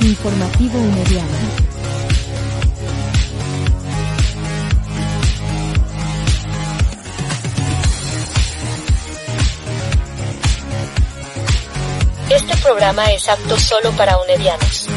Informativo Unediano. Este programa es apto solo para unedianos.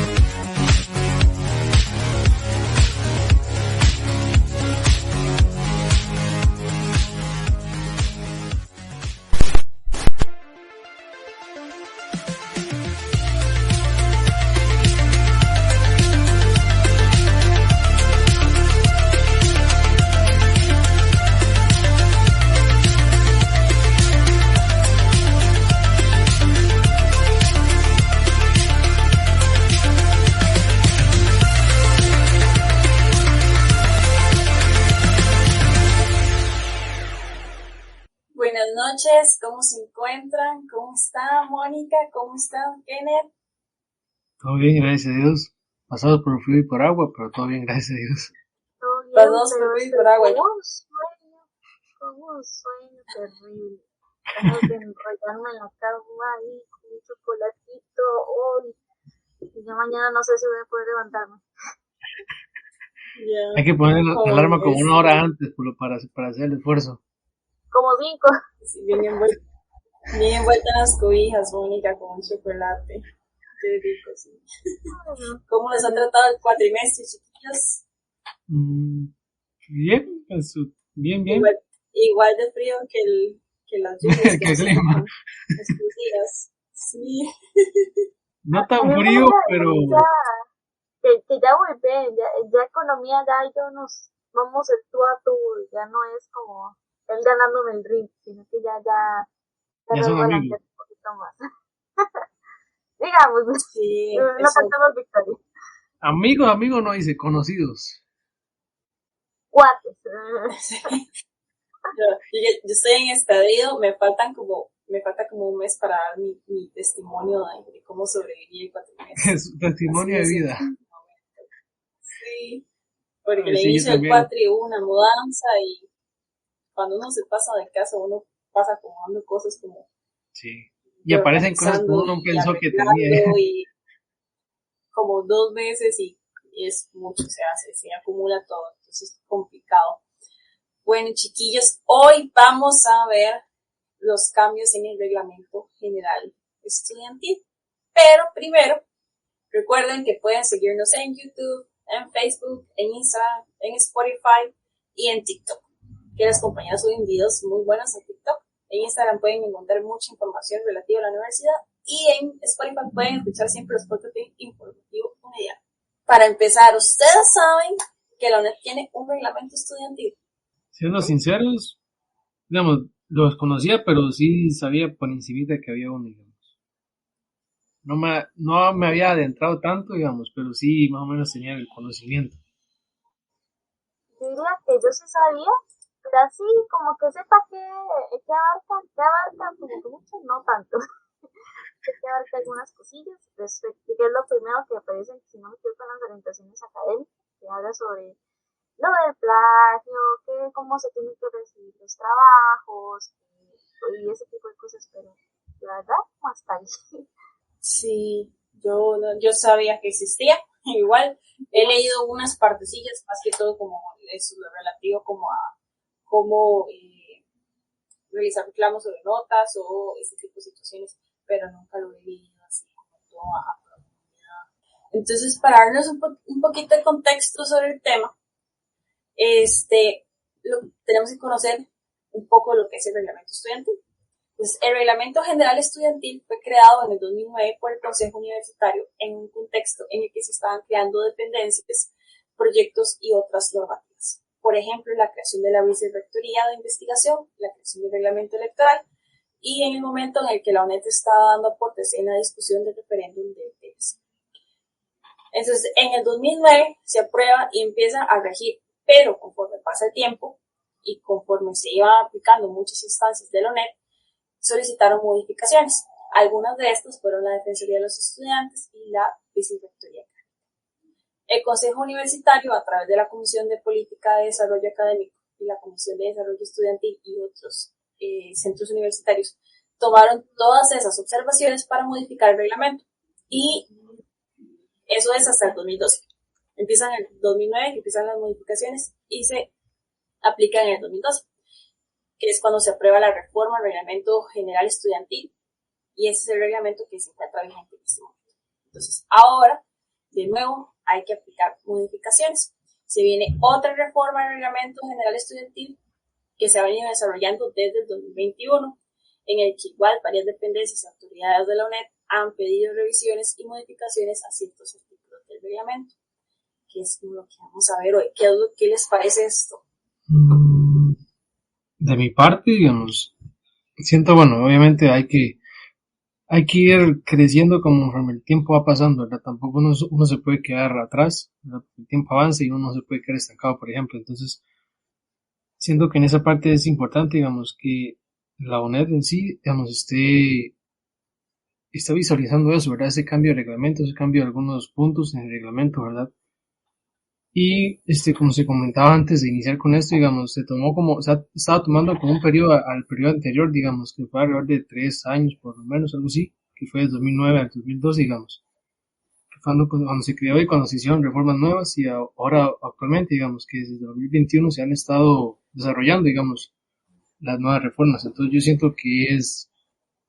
Noches, ¿cómo se encuentran? ¿Cómo está Mónica? ¿Cómo está Kenneth? Todo bien, gracias a Dios. Pasado por frío y por agua, pero todo bien, gracias a Dios. Todo bien, pasados por frío y por agua. Como un sueño terrible. Tengo que enrollarme en la cama ahí con un chocolatito hoy. Y ya mañana no sé si voy a poder levantarme. Yeah. Hay que poner la alarma como una hora antes para hacer el esfuerzo. Como 5. Sí, bien envuelta en las cobijas, Mónica, con un chocolate. Qué rico, sí. ¿Cómo les ha tratado el cuatrimestre, chiquillos? Bien, bien. Igual de frío que las lluvias que clima. Estos días. Sí. No tan frío, pero... Que ya voy bien, ya economía, ya nos vamos el tú a tú, ya no es como... él ganándome el ring, sino que ya son amigos. Un poquito más. Digamos, sí, no cantamos victoria. Amigos no dice, conocidos. Cuates. Sí. Yo estoy en estadio, me falta como un mes para dar mi testimonio de cómo sobreviví el cuatrimestre. Su testimonio de vida. Sí, porque al inicio del cuatri hubo una mudanza y cuando uno se pasa de casa, uno pasa acomodando cosas como... Sí, y aparecen cosas que uno no pensó que tenía. Y como 2 meses y es mucho, se acumula todo, entonces es complicado. Bueno, chiquillos, hoy vamos a ver los cambios en el reglamento general estudiantil. Pero primero, recuerden que pueden seguirnos en YouTube, en Facebook, en Instagram, en Spotify y en TikTok. Que las compañías suben videos muy buenos en TikTok. En Instagram pueden encontrar mucha información relativa a la universidad y en Spotify pueden escuchar siempre los podcasts de Informativo Unediano. Para empezar, ¿ustedes saben que la UNED tiene un reglamento estudiantil? Siendo sinceros, digamos, los conocía, pero sí sabía por encimita que había uno, digamos. No me había adentrado tanto, digamos, pero sí más o menos tenía el conocimiento. Yo diría que yo sí sabía, pero así como que sepa que abarca, como que mucho, no tanto. Que abarca algunas cosillas, respecto, que es lo primero que aparece, si no me equivoco, en las orientaciones académicas, que habla sobre lo del plagio, que cómo se tienen que recibir los trabajos, y ese tipo de cosas, pero la verdad, no hasta ahí. Sí, yo sabía que existía, igual he leído unas partecillas, más que todo como eso, lo relativo como a cómo realizar reclamos sobre notas o ese tipo de situaciones, pero nunca lo he leído así como todo a profundidad. Entonces, para darnos un poquito de contexto sobre el tema, tenemos que conocer un poco lo que es el reglamento estudiantil. Entonces, el Reglamento General Estudiantil fue creado en el 2009 por el Consejo Universitario en un contexto en el que se estaban creando dependencias, proyectos y otras normativas. Por ejemplo, la creación de la Vicerrectoría de Investigación, la creación del Reglamento Electoral y en el momento en el que la UNED estaba dando aportes en la discusión del referéndum del TLC. Entonces, en el 2009 se aprueba y empieza a regir, pero conforme pasa el tiempo y conforme se iban aplicando muchas instancias de la UNED, solicitaron modificaciones. Algunas de estas fueron la Defensoría de los Estudiantes y la Vicerrectoría. El Consejo Universitario, a través de la Comisión de Política de Desarrollo Académico y la Comisión de Desarrollo Estudiantil y otros centros universitarios, tomaron todas esas observaciones para modificar el reglamento. Y eso es hasta el 2012. Empiezan en el 2009, empiezan las modificaciones y se aplican en el 2012, que es cuando se aprueba la reforma al Reglamento General Estudiantil, y ese es el reglamento que se encuentra vigente en este momento. Entonces, ahora, de nuevo, hay que aplicar modificaciones. Se viene otra reforma al Reglamento General Estudiantil que se ha venido desarrollando desde el 2021, en el que igual varias dependencias y autoridades de la UNED han pedido revisiones y modificaciones a ciertos artículos del reglamento, que es lo que vamos a ver hoy. ¿Qué les parece esto? De mi parte, digamos, siento, bueno, obviamente hay que ir creciendo conforme el tiempo va pasando, ¿verdad? Tampoco uno se puede quedar atrás, ¿verdad? El tiempo avanza y uno no se puede quedar estancado, por ejemplo. Entonces, siento que en esa parte es importante, digamos, que la UNED en sí, digamos, está visualizando eso, ¿verdad? Ese cambio de reglamento, ese cambio de algunos puntos en el reglamento, ¿verdad? Y como se comentaba antes de iniciar con esto, digamos, estaba tomando como un periodo al periodo anterior, digamos, que fue alrededor de 3 años, por lo menos, algo así, que fue del 2009 al 2012, digamos, que fue cuando se creó y cuando se hicieron reformas nuevas, y ahora actualmente, digamos, que desde 2021 se han estado desarrollando, digamos, las nuevas reformas. Entonces yo siento que es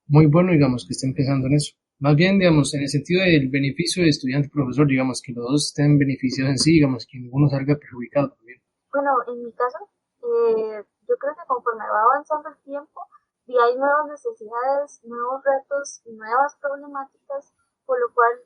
muy bueno, digamos, que estén pensando en eso. Más bien, digamos, en el sentido del beneficio de estudiante-profesor, digamos, que los dos estén beneficiados en sí, digamos, que ninguno salga perjudicado también. Bueno, en mi caso, yo creo que conforme va avanzando el tiempo, y hay nuevas necesidades, nuevos retos, nuevas problemáticas, por lo cual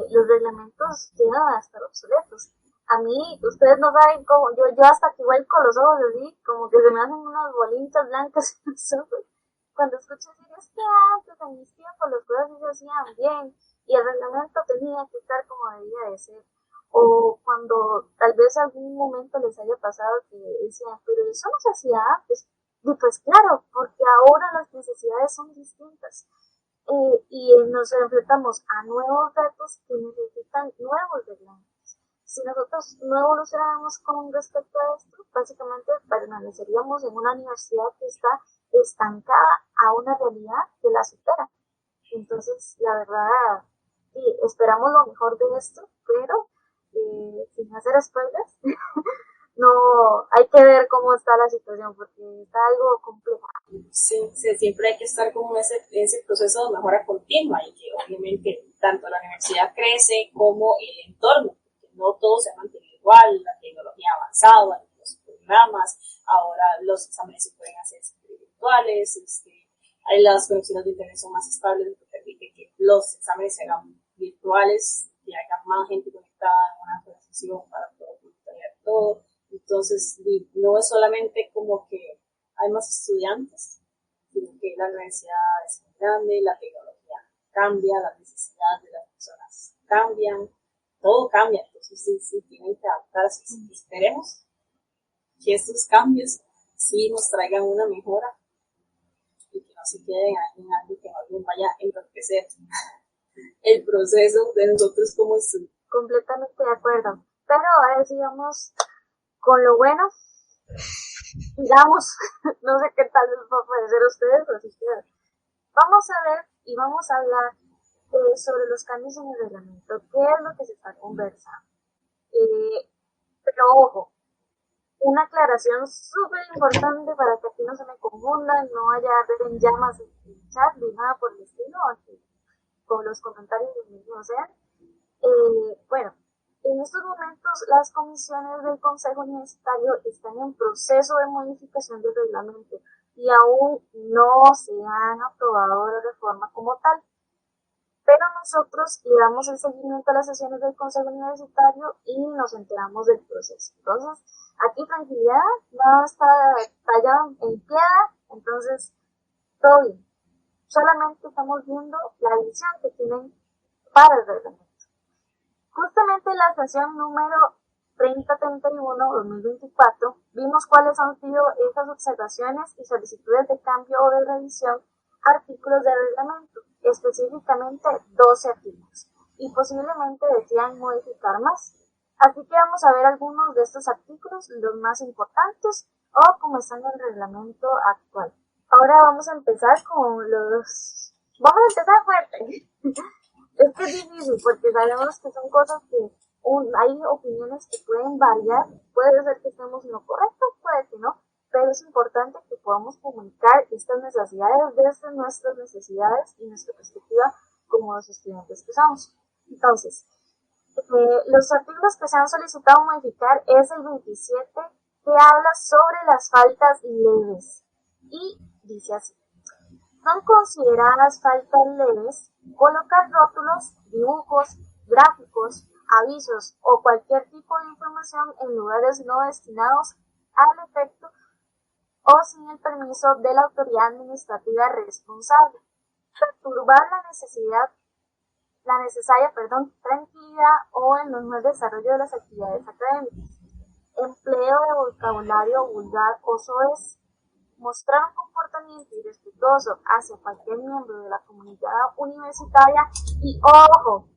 los reglamentos llegan a estar obsoletos. A mí, ustedes no saben cómo, yo hasta que igual con los ojos así, como que se me hacen unas bolitas blancas en los ojos, cuando escucho decir, es que antes, en mis tiempos, las cosas sí se hacían bien, y el reglamento tenía que estar como debía de ser. O cuando tal vez algún momento les haya pasado que decían, pero eso no se hacía antes. Y pues claro, porque ahora las necesidades son distintas. Y nos enfrentamos a nuevos retos que necesitan nuevos reglamentos. Si nosotros no evolucionamos con respecto a esto, básicamente permaneceríamos en una universidad que está estancada a una realidad que la supera. Entonces, la verdad, sí, esperamos lo mejor de esto, pero sin hacer spoilers, no, hay que ver cómo está la situación porque está algo compleja. Sí, siempre hay que estar como en ese proceso de mejora continua, y que obviamente tanto la universidad crece como el entorno, porque no todo se mantiene igual, la tecnología ha avanzado, los programas, ahora los exámenes se pueden hacer virtuales, las conexiones de internet son más estables, lo que permite que los exámenes se hagan virtuales, que haya más gente conectada en una organización para poder monitorear todo. Entonces, no es solamente como que hay más estudiantes, sino que la universidad es muy grande, la tecnología cambia, las necesidades de las personas cambian, todo cambia. Entonces, sí tienen que adaptarse. Esperemos que estos cambios sí nos traigan una mejora y que no se queden en algo que más bien vaya a entorpecer el proceso de nosotros como estudiantes. Completamente de acuerdo. Pero ahora sí vamos con lo bueno. Digamos, no sé qué tal les va a parecer a ustedes, así que vamos a ver y vamos a hablar sobre los cambios en el reglamento, qué es lo que se está conversando. Pero ojo, una aclaración súper importante para que aquí no se me confundan, no vaya a haber en llamas en el chat ni nada por el estilo, aquí con los comentarios bienvenidos sean. Bueno, en estos momentos las comisiones del Consejo Universitario están en proceso de modificación del reglamento y aún no se han aprobado la reforma como tal. Pero nosotros le damos el seguimiento a las sesiones del Consejo Universitario y nos enteramos del proceso. Entonces, aquí tranquilidad, no está tallado en piedra, entonces todo bien. Solamente estamos viendo la visión que tienen para el reglamento. Justamente en la sesión número 3031-2024 vimos cuáles han sido esas observaciones y solicitudes de cambio o de revisión a artículos del reglamento, específicamente 12 artículos, y posiblemente decían modificar más. Así que vamos a ver algunos de estos artículos, los más importantes, o como están en el reglamento actual. Ahora vamos a empezar con los... Vamos a empezar fuerte. Es que es difícil porque sabemos que son cosas que hay opiniones que pueden variar. Puede ser que estemos en lo correcto, puede que no. Pero es importante que podamos comunicar estas necesidades desde nuestras necesidades y nuestra perspectiva como los estudiantes que somos. Entonces, los artículos que se han solicitado modificar es el 27, que habla sobre las faltas leves. Y dice así: son consideradas faltas leves colocar rótulos, dibujos, gráficos, avisos o cualquier tipo de información en lugares no destinados al efecto o sin el permiso de la autoridad administrativa responsable, perturbar la necesaria tranquilidad o el normal desarrollo de las actividades académicas, empleo de vocabulario vulgar o soez, mostrar un comportamiento irrespetuoso hacia cualquier miembro de la comunidad universitaria y, ojo,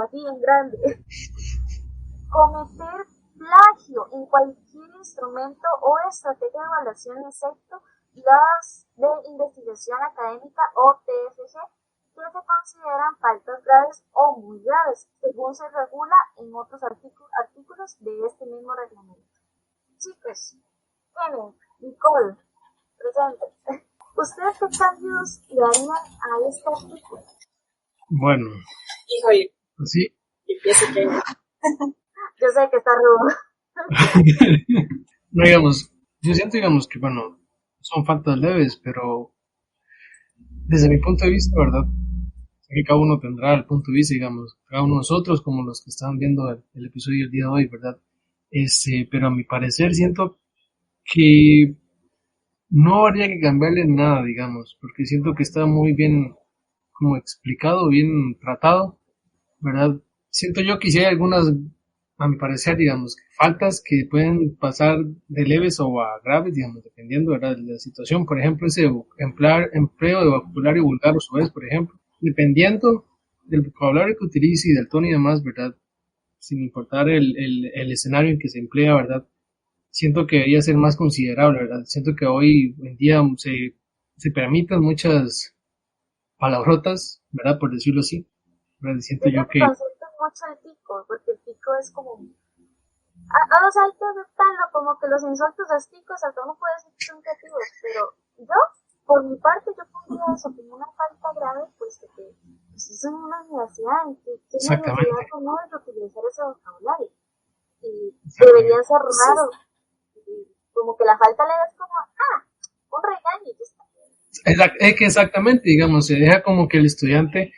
así en grande, cometer plagio en cualquier instrumento o estrategia de evaluación excepto las de investigación académica o TFG, que se consideran faltas graves o muy graves, según se regula en otros artículos de este mismo reglamento. Chicos, Kenneth, Nicole, presentes. ¿Ustedes qué cambios le harían a este artículo? Bueno, Híjole, así. empieza que... Yo sé que está rudo. No, digamos, yo siento, digamos, que, bueno, son faltas leves, pero desde mi punto de vista, ¿verdad? Que cada uno tendrá el punto de vista, digamos, cada uno de nosotros, como los que están viendo el episodio del día de hoy, ¿verdad? Pero a mi parecer siento que no habría que cambiarle nada, digamos, porque siento que está muy bien como explicado, bien tratado, ¿verdad? Siento yo que sí hay algunas, a mi parecer, digamos, faltas que pueden pasar de leves o a graves, digamos, dependiendo, ¿verdad?, de la situación. Por ejemplo, ese empleo de vocabulario vulgar o soez, por ejemplo, dependiendo del vocabulario que utilice y del tono y demás, ¿verdad? Sin importar el escenario en que se emplea, ¿verdad? Siento que debería ser más considerable, ¿verdad? Siento que hoy en día se permiten muchas palabrotas, ¿verdad? Por decirlo así, ¿verdad? Siento Yo yo me que... concepto mucho el pico, porque el pico es como... O sea, hay que aceptarlo, como que los insultos esticos hasta uno puede decir que son creativos, pero yo, por mi parte, yo pondría eso como una falta grave, pues que pues eso es una universidad, en que qué necesidad Exactamente, tenemos de utilizar ese vocabulario. Y debería exactamente. ser raro, y como que la falta le es como, un regaño y ya está. Es que exactamente, digamos, se deja como que el estudiante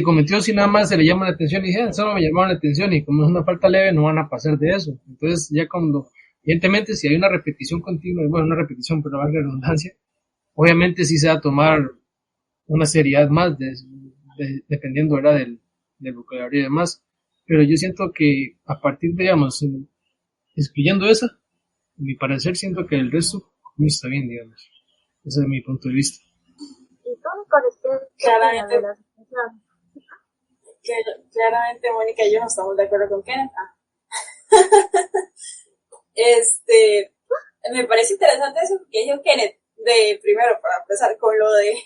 cometió si nada más se le llama la atención y dice, solo me llamaron la atención y como es una falta leve no van a pasar de eso. Entonces ya cuando, evidentemente si hay una repetición continua, bueno, una repetición pero valga la redundancia, obviamente sí se va a tomar una seriedad más dependiendo, ¿verdad?, del vocabulario y demás. Pero yo siento que a partir de, digamos, excluyendo esa, a mi parecer siento que el resto no está bien, digamos. Ese es mi punto de vista. Y tú, Nicole, ¿qué opinas de las funciones? Claramente Mónica y yo no estamos de acuerdo con Kenneth. Me parece interesante eso que dijo Kenneth, de primero para empezar con lo del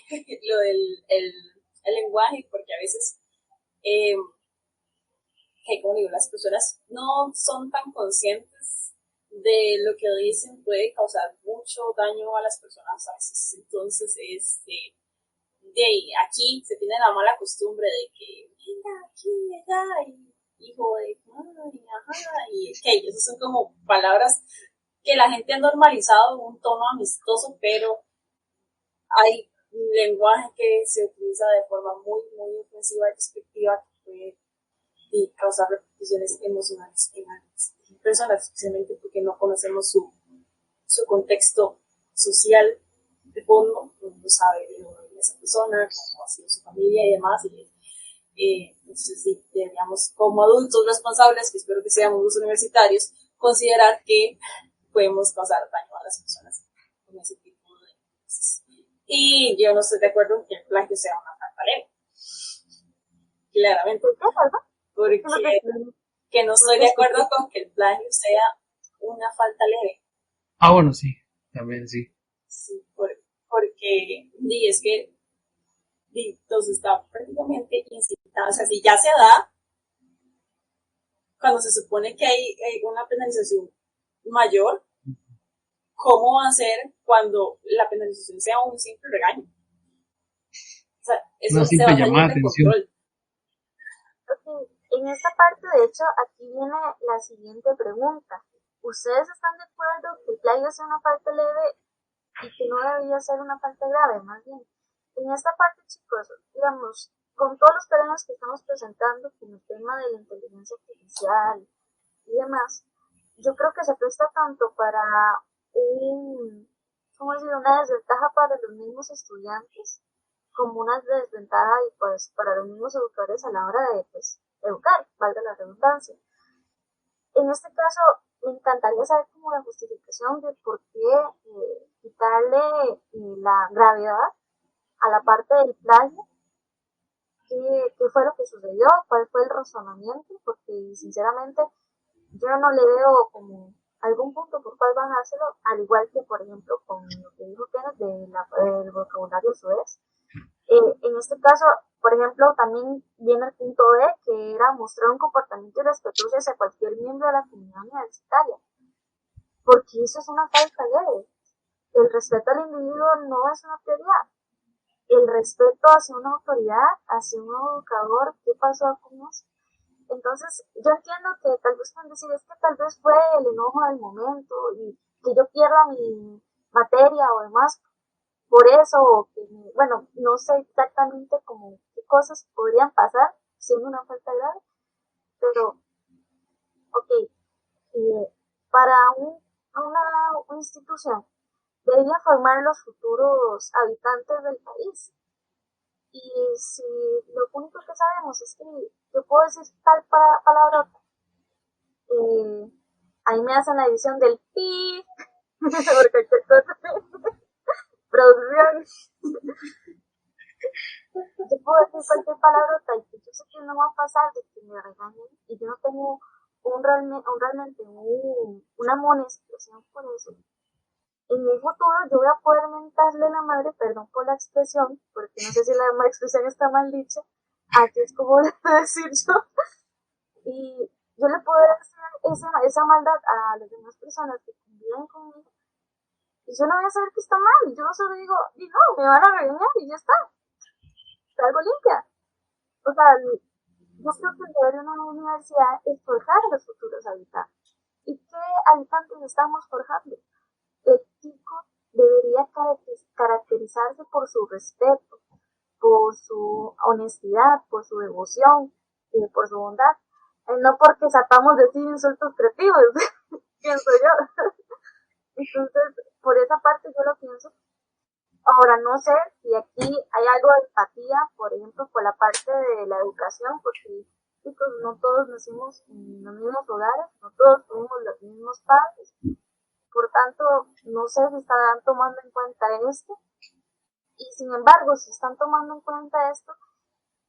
el lenguaje, porque a veces como digo, las personas no son tan conscientes de lo que dicen, puede causar mucho daño a las personas a veces. Entonces, aquí se tiene la mala costumbre de que venga aquí, allá, y hijo de ajá, y que esas son como palabras que la gente ha normalizado en un tono amistoso, pero hay un lenguaje que se utiliza de forma muy, muy ofensiva y despectiva que puede causar repercusiones emocionales en las personas, especialmente porque no conocemos su contexto social de fondo, no sabe de dónde viene esa persona, cómo ha sido su familia y demás. Entonces sí, deberíamos, como adultos responsables, que espero que seamos los universitarios, considerar que podemos causar daño a las personas con ese tipo de cosas. Y yo no estoy de acuerdo en que el plagio sea una falta leve. Claramente. Porque que no estoy de acuerdo con que el plagio sea una falta leve. Bueno, sí, también sí. Sí, porque es que nos está prácticamente incitado, o sea, si ya se da, cuando se supone que hay una penalización mayor, ¿cómo va a ser cuando la penalización sea un simple regaño? O sea, eso Una se simple va a salir llamada de de atención. control. Ok, en esta parte, de hecho, aquí viene la siguiente pregunta. ¿Ustedes están de acuerdo que el plagio sea una falta leve y que no debería ser una falta grave? Más bien, en esta parte, chicos, digamos, con todos los problemas que estamos presentando, con el tema de la inteligencia artificial y demás, yo creo que se presta tanto para ¿cómo decir? Una desventaja para los mismos estudiantes como una desventaja y pues para los mismos educadores a la hora de pues educar, valga la redundancia. En este caso, me encantaría saber como la justificación de por qué quitarle la gravedad a la parte del plagio. ¿Qué fue lo que sucedió? ¿Cuál fue el razonamiento? Porque sinceramente yo no le veo como algún punto por cual bajárselo, al igual que por ejemplo con lo que dijo Kenneth del vocabulario suez. En este caso, por ejemplo, también viene el punto B, que era mostrar un comportamiento irrespetuoso hacia cualquier miembro de la comunidad universitaria, porque eso es una falta leve. El respeto al individuo no es una prioridad. El respeto hacia una autoridad, hacia un educador, ¿qué pasó con eso? Entonces, yo entiendo que tal vez pueden decir, es que tal vez fue el enojo del momento y que yo pierda mi materia o demás por eso, o que, bueno, no sé exactamente como qué cosas podrían pasar siendo una falta grave, pero, ok, para una institución debería formar los futuros habitantes del país. Y si lo único que sabemos es que yo puedo decir tal palabra, ahí me hacen la edición del pi, porque cualquier cosa, producción. Yo puedo decir cualquier palabrota y que yo sé que no va a pasar de que me regañen y yo no tengo realmente una amonestación por eso. En el futuro yo voy a poder mentarle la madre, perdón por la expresión, porque no sé si la expresión está mal dicha, aquí es como le puedo decir yo, y yo le puedo decir esa maldad a las demás personas que conviven conmigo, y yo no voy a saber que está mal, yo solo digo, y no, me van a regañar y ya está, salgo limpia. O sea, yo creo que el deber de una universidad es forjar a los futuros habitantes. ¿Y qué habitantes estamos forjando? El chico debería caracterizarse por su respeto, por su honestidad, por su devoción, por su bondad, no porque sepamos decir insultos creativos, pienso yo. Entonces, por esa parte yo lo pienso. Ahora, no sé si aquí hay algo de empatía, por ejemplo, por la parte de la educación, porque chicos, no todos nacimos en los mismos hogares, no todos tuvimos los mismos padres. Por tanto, no sé si están tomando en cuenta esto. Y sin embargo, si están tomando en cuenta esto,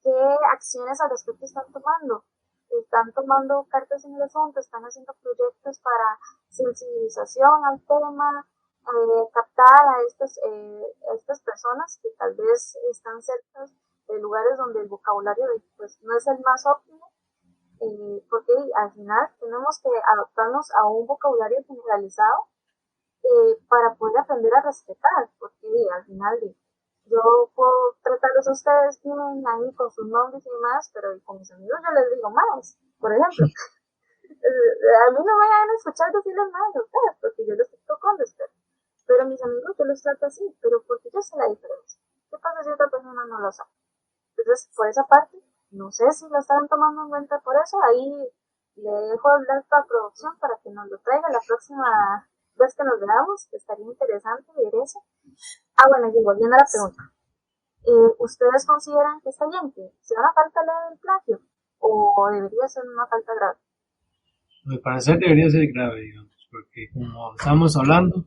¿qué acciones al respecto están tomando? Están tomando cartas en el asunto, están haciendo proyectos para sensibilización al tema, captar a estas personas que tal vez están cerca de lugares donde el vocabulario pues, no es el más óptimo, porque al final tenemos que adaptarnos a un vocabulario generalizado para poder aprender a respetar, porque al final yo puedo tratarlos a ustedes bien ahí con sus nombres y demás, pero con mis amigos yo les digo más, por ejemplo. A mí no me van a escuchar decirles más a ustedes, porque yo los trato con respeto, pero mis amigos yo los trato así, pero porque yo sé la diferencia. ¿Qué pasa si otra persona no lo sabe? Entonces, por esa parte, no sé si lo están tomando en cuenta por eso, ahí le dejo hablar a producción para que nos lo traiga la próxima vez que nos veamos, que estaría interesante ver eso. Bueno, y volviendo a la pregunta. ¿Ustedes consideran que está bien que sea una falta leve del plagio o debería ser una falta grave? Me parece que debería ser grave, digamos, porque como estamos hablando,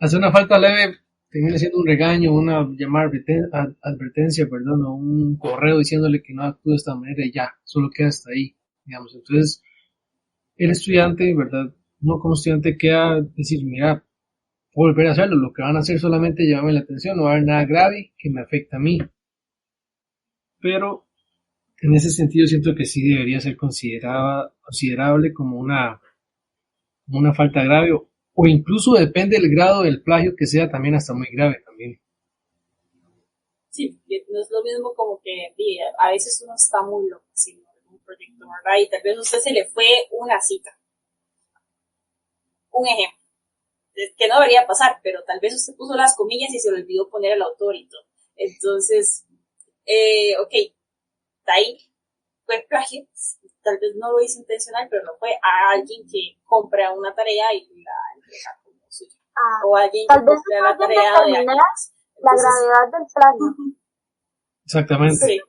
hacer una falta leve termina siendo un regaño, una llamada advertencia, perdón, o un correo diciéndole que no actúe de esta manera y ya, solo queda hasta ahí, digamos. Entonces, el estudiante, ¿verdad? Uno como estudiante queda decir, mira, volver a hacerlo. Lo que van a hacer solamente llamarme la atención, no va a haber nada grave que me afecte a mí. Pero en ese sentido siento que sí debería ser considerable como una falta grave o incluso depende del grado del plagio que sea también hasta muy grave también. Sí, no es lo mismo como que a veces uno está muy loco haciendo un proyecto, ¿verdad? Y tal vez a usted se le fue una cita. Un ejemplo, que no debería pasar, pero tal vez usted puso las comillas y se le olvidó poner el autor y todo. Entonces, ok, está ahí, fue plagio, tal vez no lo hizo intencional, pero no fue a alguien que compra una tarea y la entrega como suya. O alguien que compra la tarea de alguien más. La gravedad del plagio. Exactamente.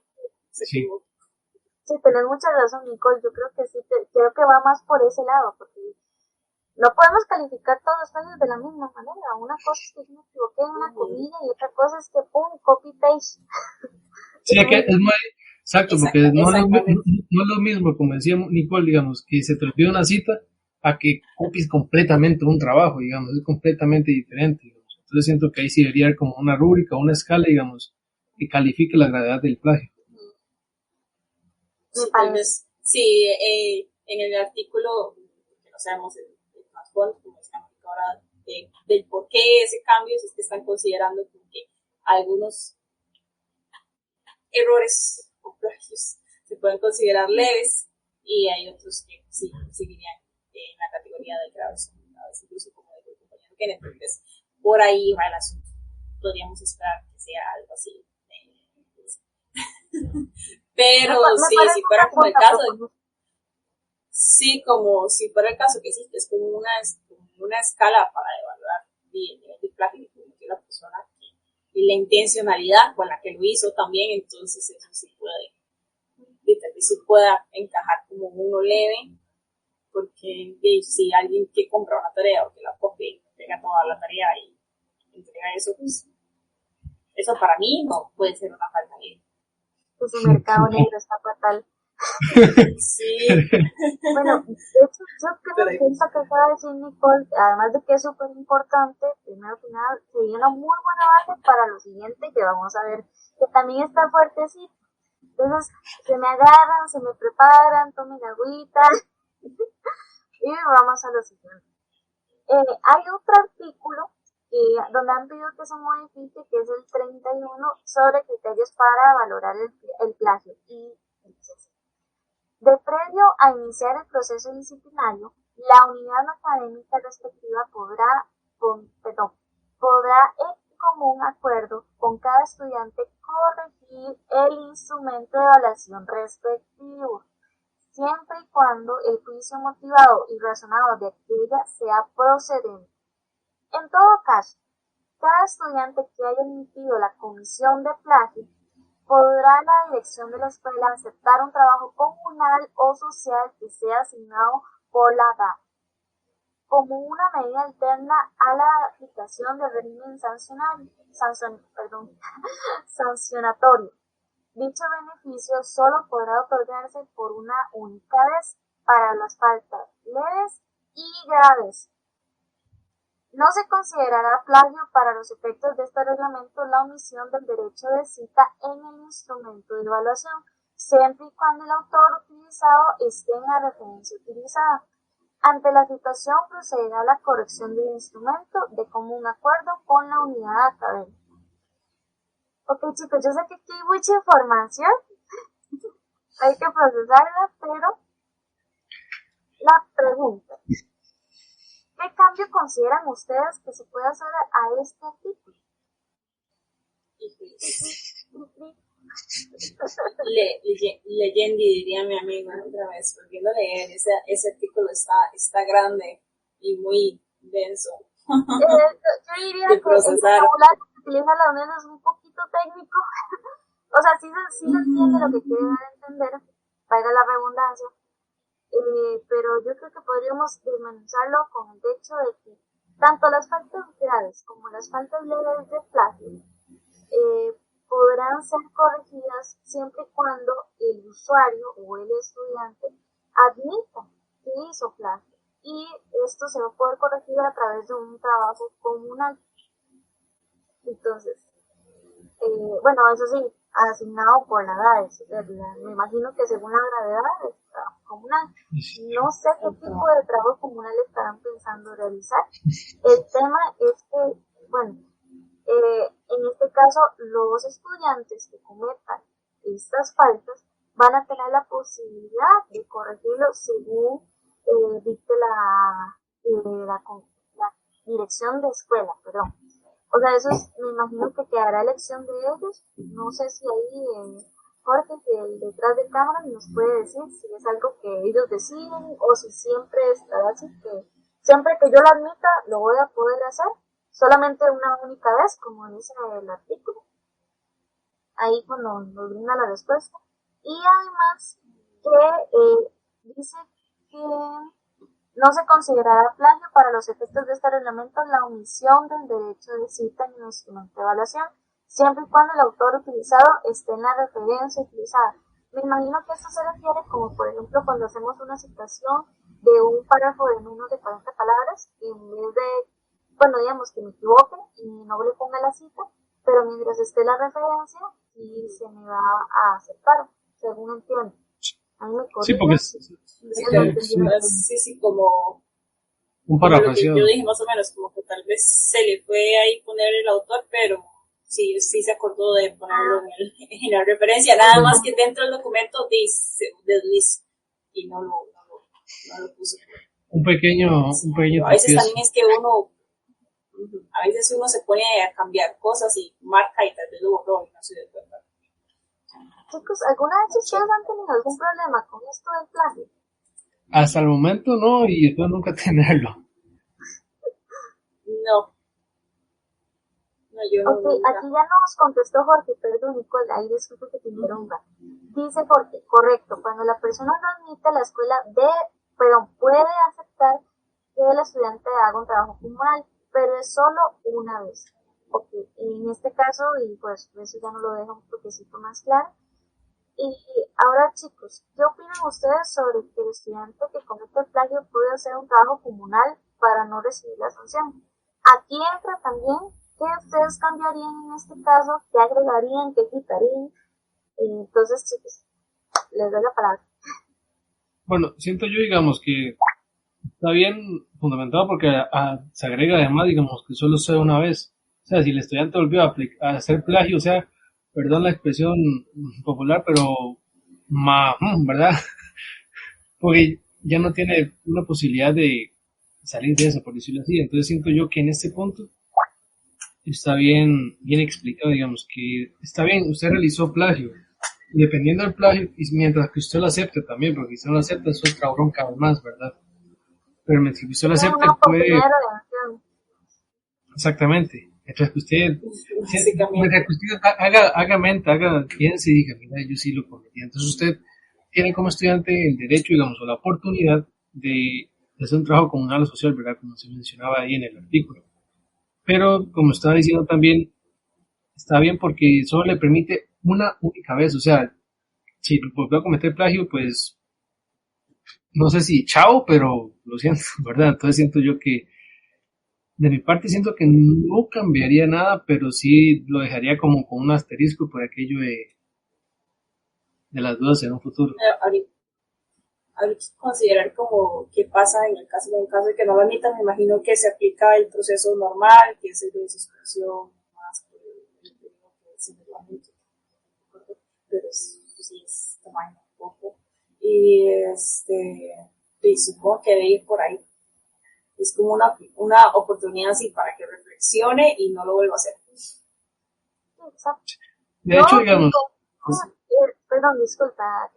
Sí. Sí, tenés mucha razón, Nicole. Yo creo que sí, creo que va más por ese lado, porque no podemos calificar todos los plagios de la misma manera. Una cosa es que yo me equivoqué en una comilla y otra cosa es que pum, copy-paste. Sí, es que es muy exacto, porque no es lo mismo, como decía Nicole, digamos, que se te olvida una cita a que copies completamente un trabajo, digamos, es completamente diferente, digamos. Entonces siento que ahí sí debería haber como una rúbrica, una escala, digamos, que califique la gravedad del plagio. Sí, tal vez, sí, en el artículo, que no sabemos el trasfondo, como estamos ahora, del por qué ese cambio, si es que están considerando que algunos errores o plagios se pueden considerar leves y hay otros que sí seguirían en la categoría de graves, incluso como dijo el compañero Kenneth. Entonces, por ahí va el asunto. Podríamos esperar que sea algo así. Pero sí, si fuera como el caso sí, como si fuera el caso que sí, es como una escala para evaluar el nivel de plagio que la persona y la intencionalidad con la que lo hizo también, entonces eso sí pueda encajar como uno leve, porque si alguien que compra una tarea o que la copia, pega toda la tarea y entrega eso, pues eso para mí no puede ser una falta de Pues el mercado negro está fatal. Sí. Bueno, de hecho, yo creo que esta que acaba de decir Nicole, además de que es súper importante, primero que nada, sería una muy buena base para lo siguiente que vamos a ver, que también está fuertecito. Entonces, se me agarran, se me preparan, tomen agüita y vamos a lo siguiente. Hay otro artículo donde han pedido que se modifique, que es el 31, sobre criterios para valorar el plagio. Y dice así: de previo a iniciar el proceso disciplinario, la unidad académica respectiva podrá en común acuerdo con cada estudiante corregir el instrumento de evaluación respectivo, siempre y cuando el juicio motivado y razonado de aquella sea procedente. En todo caso, cada estudiante que haya emitido la comisión de plagio podrá la dirección de la escuela aceptar un trabajo comunal o social que sea asignado por la DAP, como una medida alterna a la aplicación del régimen sancionatorio. Dicho beneficio solo podrá otorgarse por una única vez para las faltas leves y graves. No se considerará plagio para los efectos de este reglamento la omisión del derecho de cita en el instrumento de evaluación, siempre y cuando el autor utilizado esté en la referencia utilizada. Ante la situación procederá a la corrección del instrumento de común acuerdo con la unidad académica. Ok, chicos, yo sé que aquí hay mucha información, hay que procesarla, pero la pregunta: ¿qué cambio consideran ustedes que se puede hacer a este artículo? Leyendo, diría mi amigo otra vez, volviendo a leer, ese artículo está grande y muy denso. Yo diría que el vocabulario que utiliza la UNED es un poquito técnico. O sea, sí se entiende lo que quiere dar a entender, valga la redundancia, pero yo creo que podríamos desmenuzarlo con el hecho de que tanto las faltas graves como las faltas leves de plagio podrán ser corregidas siempre y cuando el usuario o el estudiante admita que hizo plagio. y esto se va a poder corregir a través de un trabajo comunal. Entonces, bueno, eso sí, asignado por la edad, me imagino que según la gravedad del trabajo comunal. No sé qué tipo de trabajo comunal estarán pensando realizar. El tema es que, bueno, en este caso, los estudiantes que cometan estas faltas van a tener la posibilidad de corregirlo según dicte la dirección de escuela, perdón. O sea, eso es, me imagino que quedará elección de ellos. No sé si ahí Jorge, que detrás de cámara, nos puede decir si es algo que ellos deciden o si siempre estará así, que siempre que yo lo admita lo voy a poder hacer, solamente una única vez, como dice el artículo. Ahí cuando nos brinda la respuesta. Y además que dice que no se considerará plagio para los efectos de este reglamento la omisión del derecho de cita en el instrumento de evaluación, siempre y cuando el autor utilizado esté en la referencia utilizada. Me imagino que esto se refiere como, por ejemplo, cuando hacemos una citación de un párrafo de menos de 40 palabras, en vez de, bueno, digamos que me equivoque y no le ponga la cita, pero mientras esté la referencia, sí se me va a aceptar, según entiendo. Ahí me Sí, porque sí, como un lo que parafraseo. yo dije más o menos, como que tal vez se le fue ahí poner el autor, pero sí se acordó de ponerlo en la referencia, nada más que dentro del documento dice desliz y no lo puso. Un pequeño A veces también es que a veces uno se pone a cambiar cosas y marca y tal vez lo borró y no se da cuenta. Chicos, ¿alguna vez ustedes han tenido algún problema con esto del plagio? Hasta el momento no, y espero nunca tenerlo. No, yo Ok, nunca. aquí ya nos contestó Jorge, perdón Nicole, ahí disculpe que te interrumpa. Dice Jorge, correcto, cuando la persona no admite, la escuela puede aceptar que el estudiante haga un trabajo comunal, pero es solo una vez. Ok, en este caso, y pues eso ya nos lo deja un poquito más claro. Y ahora chicos, ¿qué opinan ustedes sobre que el estudiante que comete plagio puede hacer un trabajo comunal para no recibir la sanción? Aquí entra también qué ustedes cambiarían en este caso, qué agregarían, qué quitarían. Entonces chicos, les doy la palabra. Bueno, siento yo, digamos, que está bien fundamentado porque se agrega además, digamos, que solo sea una vez. O sea, si el estudiante volvió a hacer plagio, o sea, perdón la expresión popular, pero ¿verdad? Porque ya no tiene una posibilidad de salir de eso, por decirlo así. Entonces siento yo que en este punto está bien explicado, digamos, que está bien, usted realizó plagio, y dependiendo del plagio, y mientras que usted lo acepte también, porque si no lo acepta es otra bronca más, ¿verdad? Pero mientras que usted lo acepte, Una puede, oportunidad de redención. exactamente, mientras que usted, Básicamente. mientras que usted haga mente, piense y diga, mira, yo sí lo cometí. Entonces usted tiene como estudiante el derecho, digamos, o la oportunidad de hacer un trabajo comunal o social, ¿verdad? Como se mencionaba ahí en el artículo. Pero, como estaba diciendo también, está bien porque solo le permite una única vez. O sea, si volvió a cometer plagio, pues no sé si chao, pero lo siento, ¿verdad? Entonces siento yo que, de mi parte, siento que no cambiaría nada, pero sí lo dejaría como con un asterisco por aquello de las dudas en un futuro. Ahorita considerar como qué pasa en caso de que no lo admitan, me imagino que se aplica el proceso normal, que es el de suspensión, más que el que es el reglamento, pero sí es tamaño un poco. Y supongo que debe ir por ahí. Es como una oportunidad así para que reflexione y no lo vuelva a hacer. Exacto. De hecho, digamos, Perdón, disculpa.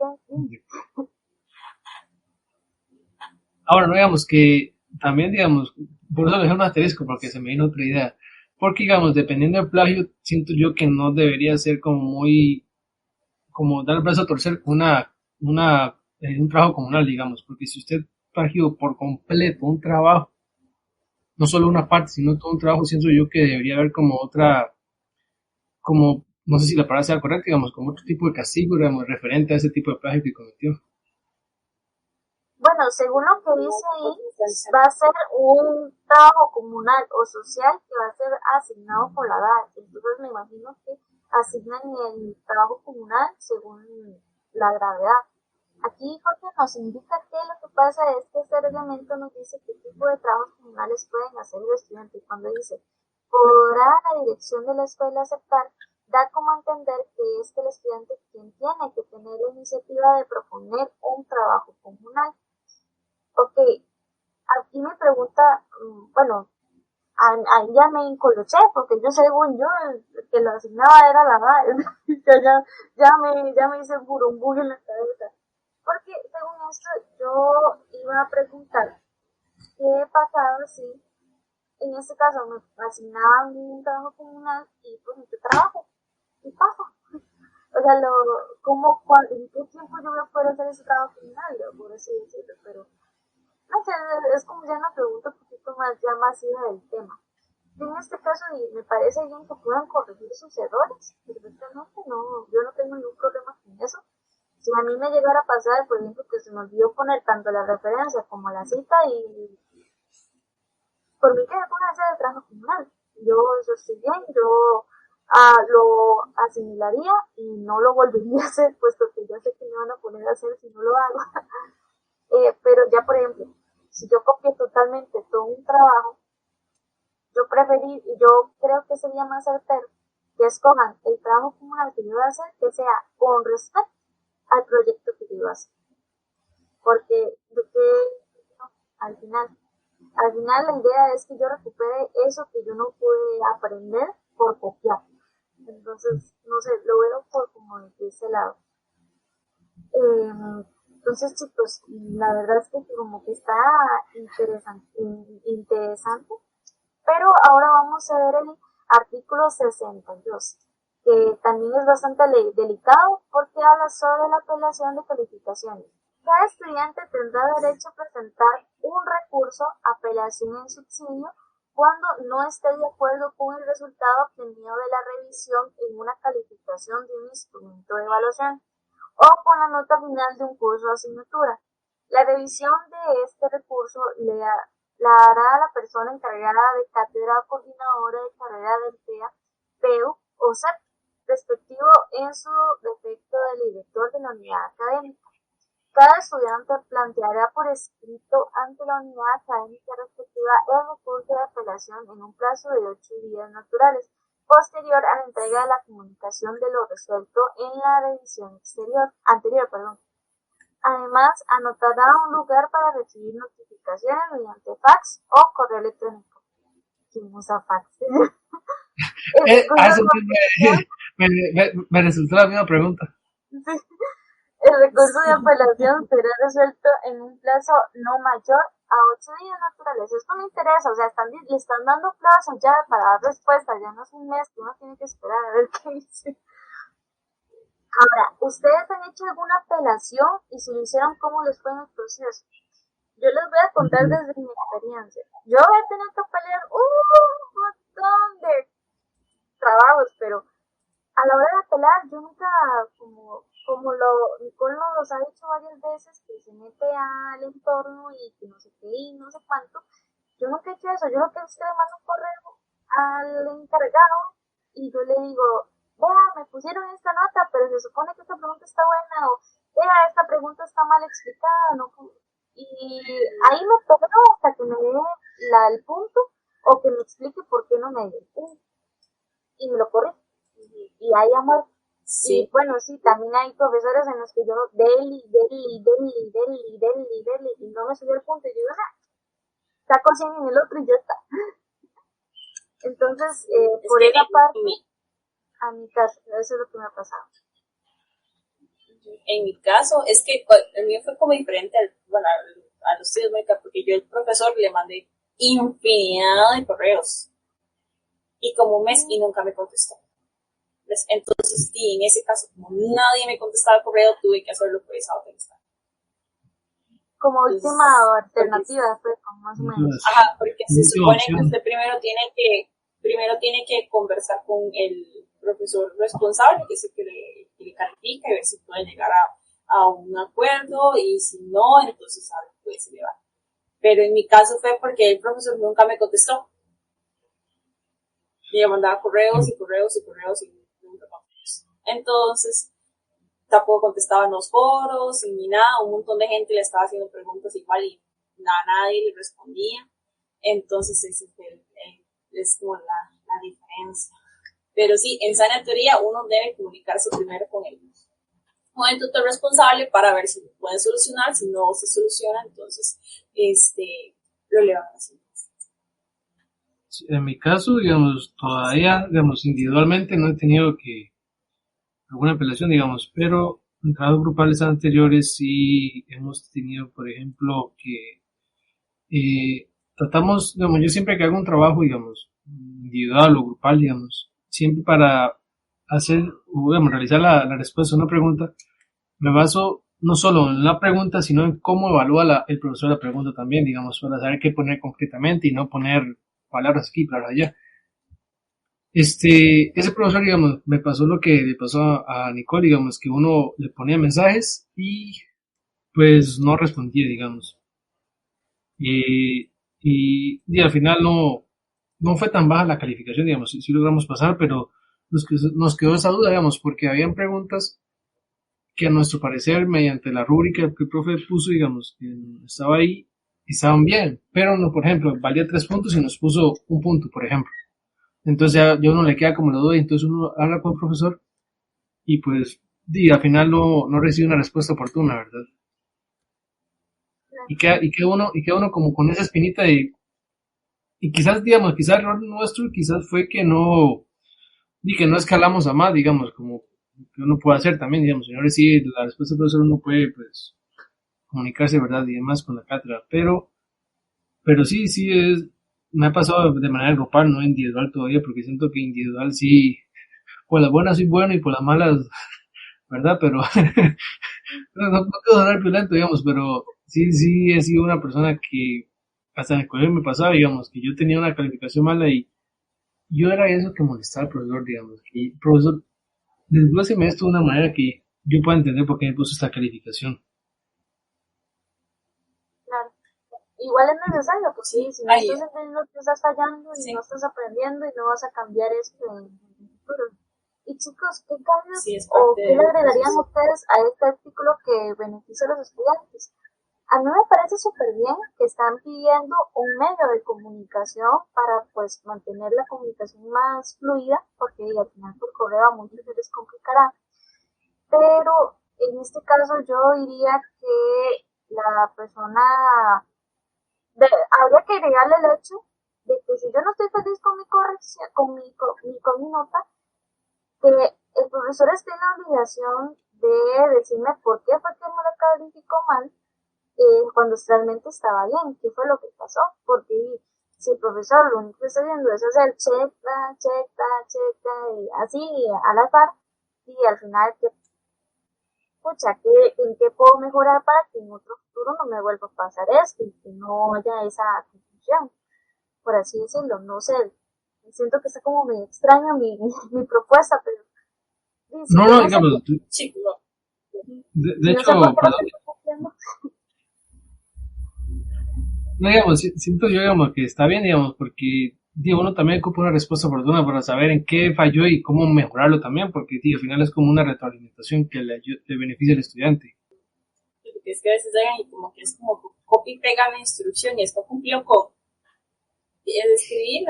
ahora no digamos que también, digamos, por eso le dejé un asterisco, porque se me vino otra idea. Porque, digamos, dependiendo del plagio, siento yo que no debería ser como dar el brazo a torcer un trabajo comunal, digamos, porque si usted plagió por completo un trabajo, no solo una parte, sino todo un trabajo, siento yo que debería haber como no sé si la palabra sea correcta, digamos, como otro tipo de castigo, digamos, referente a ese tipo de plagio que cometió. Bueno, según lo que dice ahí, va a ser un trabajo comunal o social que va a ser asignado por la edad. Entonces me imagino que asignan el trabajo comunal según la gravedad. Aquí Jorge nos indica que lo que pasa es que este reglamento nos dice qué tipo de trabajos comunales pueden hacer el estudiante. Y cuando dice, podrá la dirección de la escuela aceptar, da como a entender que es que el estudiante quien tiene que tener la iniciativa de proponer un trabajo comunal. Ok, aquí me pregunta, bueno, ahí ya me encoloché, porque yo según yo, el que lo asignaba era la madre. ya me hice burumbú en la cabeza. Porque según esto, yo iba a preguntar qué pasaba si en este caso me asignaban un trabajo comunal y pues yo trabajo. ¿Qué pasa? O sea, ¿en qué tiempo yo voy a poder hacer ese trabajo comunal? Por así decirlo, pero no sé, es como ya una pregunta un poquito más ya masiva del tema. Y en este caso, y me parece bien que puedan corregir sus errores, perfectamente, no, yo no tengo ningún problema con eso. Si a mí me llegara a pasar, por ejemplo, que se me olvidó poner tanto la referencia como la cita y por mí que me pongan a hacer el trabajo comunal. Yo estoy bien, yo lo asimilaría y no lo volvería a hacer, puesto que ya sé que me van a poner a hacer si no lo hago. Pero ya, por ejemplo, si yo copié totalmente todo un trabajo, yo creo que sería más certero que escojan el trabajo comunal que yo voy a hacer, que sea con respecto al proyecto que yo iba a hacer. Porque no, al final la idea es que yo recupere eso que yo no pude aprender por copiar. Entonces, no sé, lo veo por como de ese lado. Entonces, chicos, la verdad es que como que está interesante. Pero ahora vamos a ver el artículo 62, que también es bastante delicado porque habla sobre la apelación de calificaciones. Cada estudiante tendrá derecho a presentar un recurso, apelación en subsidio, cuando no esté de acuerdo con el resultado obtenido de la revisión en una calificación de un instrumento de evaluación o con la nota final de un curso o asignatura. La revisión de este recurso la hará la persona encargada de cátedra o coordinadora de carrera del PEA, PEU o CEP, respectivo en su defecto del director de la unidad académica. Cada estudiante planteará por escrito ante la unidad académica respectiva el recurso de apelación en un plazo de 8 días naturales, posterior a la entrega de la comunicación de lo resuelto en la revisión anterior. Además, anotará un lugar para recibir notificaciones mediante fax o correo electrónico. ¿Quién usa fax? Me resultó la misma pregunta. El recurso de apelación será resuelto en un plazo no mayor a 8 días naturales. Esto me interesa, o sea, le están dando plazo ya para dar respuesta, ya no es un mes que uno tiene que esperar a ver qué dice. Ahora, ¿ustedes han hecho alguna apelación? Y si lo hicieron, ¿cómo les fue en el proceso? Yo les voy a contar desde mi experiencia. Yo he tenido que pelear un montón de trabajos, pero a la hora de apelar, yo nunca, como Nicole nos ha dicho varias veces, que se mete al entorno y que no sé qué y no sé cuánto, yo nunca he hecho eso. Yo lo que es que le mando un correo al encargado y yo le digo, vea, me pusieron esta nota, pero se supone que esta pregunta está buena, o vea, esta pregunta está mal explicada, ¿no? Y ahí me espero hasta que me dé el punto, o que me explique por qué no me dio el punto. Y me lo corrige. Y hay amor. Sí. Y bueno, sí, también hay profesores en los que yo deli, y no me subió el punto, y yo digo, saco 100 en el otro y ya está. Entonces, por esa parte, a mi caso, eso es lo que me ha pasado. En mi caso, es que el mío fue como diferente a los estudios médicos, porque yo al profesor le mandé infinidad de correos y como un mes y nunca me contestó. Entonces, y en ese caso, como nadie me contestaba el correo, tuve que hacerlo por esa otra instancia. Como última alternativa, pues, más o menos. Ajá, porque se supone que usted primero tiene que conversar con el profesor responsable, que es el que le califica, y ver si puede llegar a un acuerdo, y si no, entonces puedes elevar. Pero en mi caso fue porque el profesor nunca me contestó. Y me mandaba correos y correos y correos y nunca contestó. Entonces, tampoco contestaba en los foros ni nada. Un montón de gente le estaba haciendo preguntas igual y nadie le respondía. Entonces, ese es como la diferencia. Pero sí, en sana teoría uno debe comunicarse primero con el tutor responsable para ver si lo pueden solucionar. Si no se soluciona, entonces lo elevan así. En mi caso, digamos, todavía, digamos, individualmente no he tenido alguna apelación, digamos, pero en trabajos grupales anteriores sí hemos tenido, por ejemplo, que tratamos, digamos, yo siempre que hago un trabajo, digamos, individual o grupal, digamos, siempre para hacer, o digamos, realizar la respuesta a una pregunta, me baso no solo en la pregunta, sino en cómo evalúa el profesor la pregunta también, digamos, para saber qué poner concretamente y no poner palabras aquí, palabras allá. Ese profesor, digamos, me pasó lo que le pasó a Nicole, digamos, que uno le ponía mensajes y pues no respondía, digamos. Y al final no fue tan baja la calificación, digamos, sí logramos pasar, pero nos quedó esa duda, digamos, porque habían preguntas que a nuestro parecer, mediante la rúbrica que el profe puso, digamos, que estaba ahí, estaban bien, pero no, por ejemplo, valía 3 puntos y nos puso un punto, por ejemplo. Entonces ya uno le queda como la duda y entonces uno habla con el profesor y pues al final no recibe una respuesta oportuna, ¿verdad? Y queda uno como con esa espinita y quizás, digamos, quizás el error nuestro quizás fue que no escalamos a más, digamos, como que uno puede hacer también, digamos, si no recibe la respuesta del profesor uno puede, pues, comunicarse, ¿verdad? Y demás con la cátedra, pero sí, me ha pasado de manera grupal, no individual todavía, porque siento que individual sí, por las buenas soy bueno y por las malas, ¿verdad? Pero no quiero sonar violento, digamos, pero sí he sido una persona que hasta en el colegio me pasaba, digamos, que yo tenía una calificación mala y yo era eso que molestaba al profesor, digamos, que el profesor desglóseme esto de una manera que yo pueda entender por qué me puso esta calificación. Claro. Igual es necesario, pues sí, si no Ahí, estás entendiendo que estás fallando y sí, no estás aprendiendo y no vas a cambiar esto en el futuro. Y chicos, ¿qué cambios sí es o parte qué le del agregarían proceso. ustedes a este artículo que beneficie a los estudiantes? A mí me parece súper bien que están pidiendo un medio de comunicación para pues mantener la comunicación más fluida, porque al final por correo a muchos se les complicará. Pero en este caso yo diría que la persona habría que agregarle el hecho de que si yo no estoy feliz con mi corrección, con mi nota, que el profesor esté en la obligación de decirme por qué fue que me la calificó mal, cuando realmente estaba bien, qué fue lo que pasó, porque si el profesor lo único que está haciendo es hacer checa, y así al azar, y al final, pucha, ¿en qué puedo mejorar para que en otro futuro no me vuelva a pasar esto y que no haya esa confusión? Por así decirlo, no sé, siento que está como medio extraña mi propuesta, pero si No, yo no, no sé, digamos, Sí, no. de si no hecho, sé por qué lo perdón, estoy copiando, no, digamos, siento yo, digamos, que está bien, digamos, porque, digo, uno también ocupa una respuesta oportuna para saber en qué falló y cómo mejorarlo también, porque, tío, al final es como una retroalimentación que le beneficia al estudiante. Porque es que a veces llegan y como que es como copia y pega la instrucción y esto cumplió con escribir,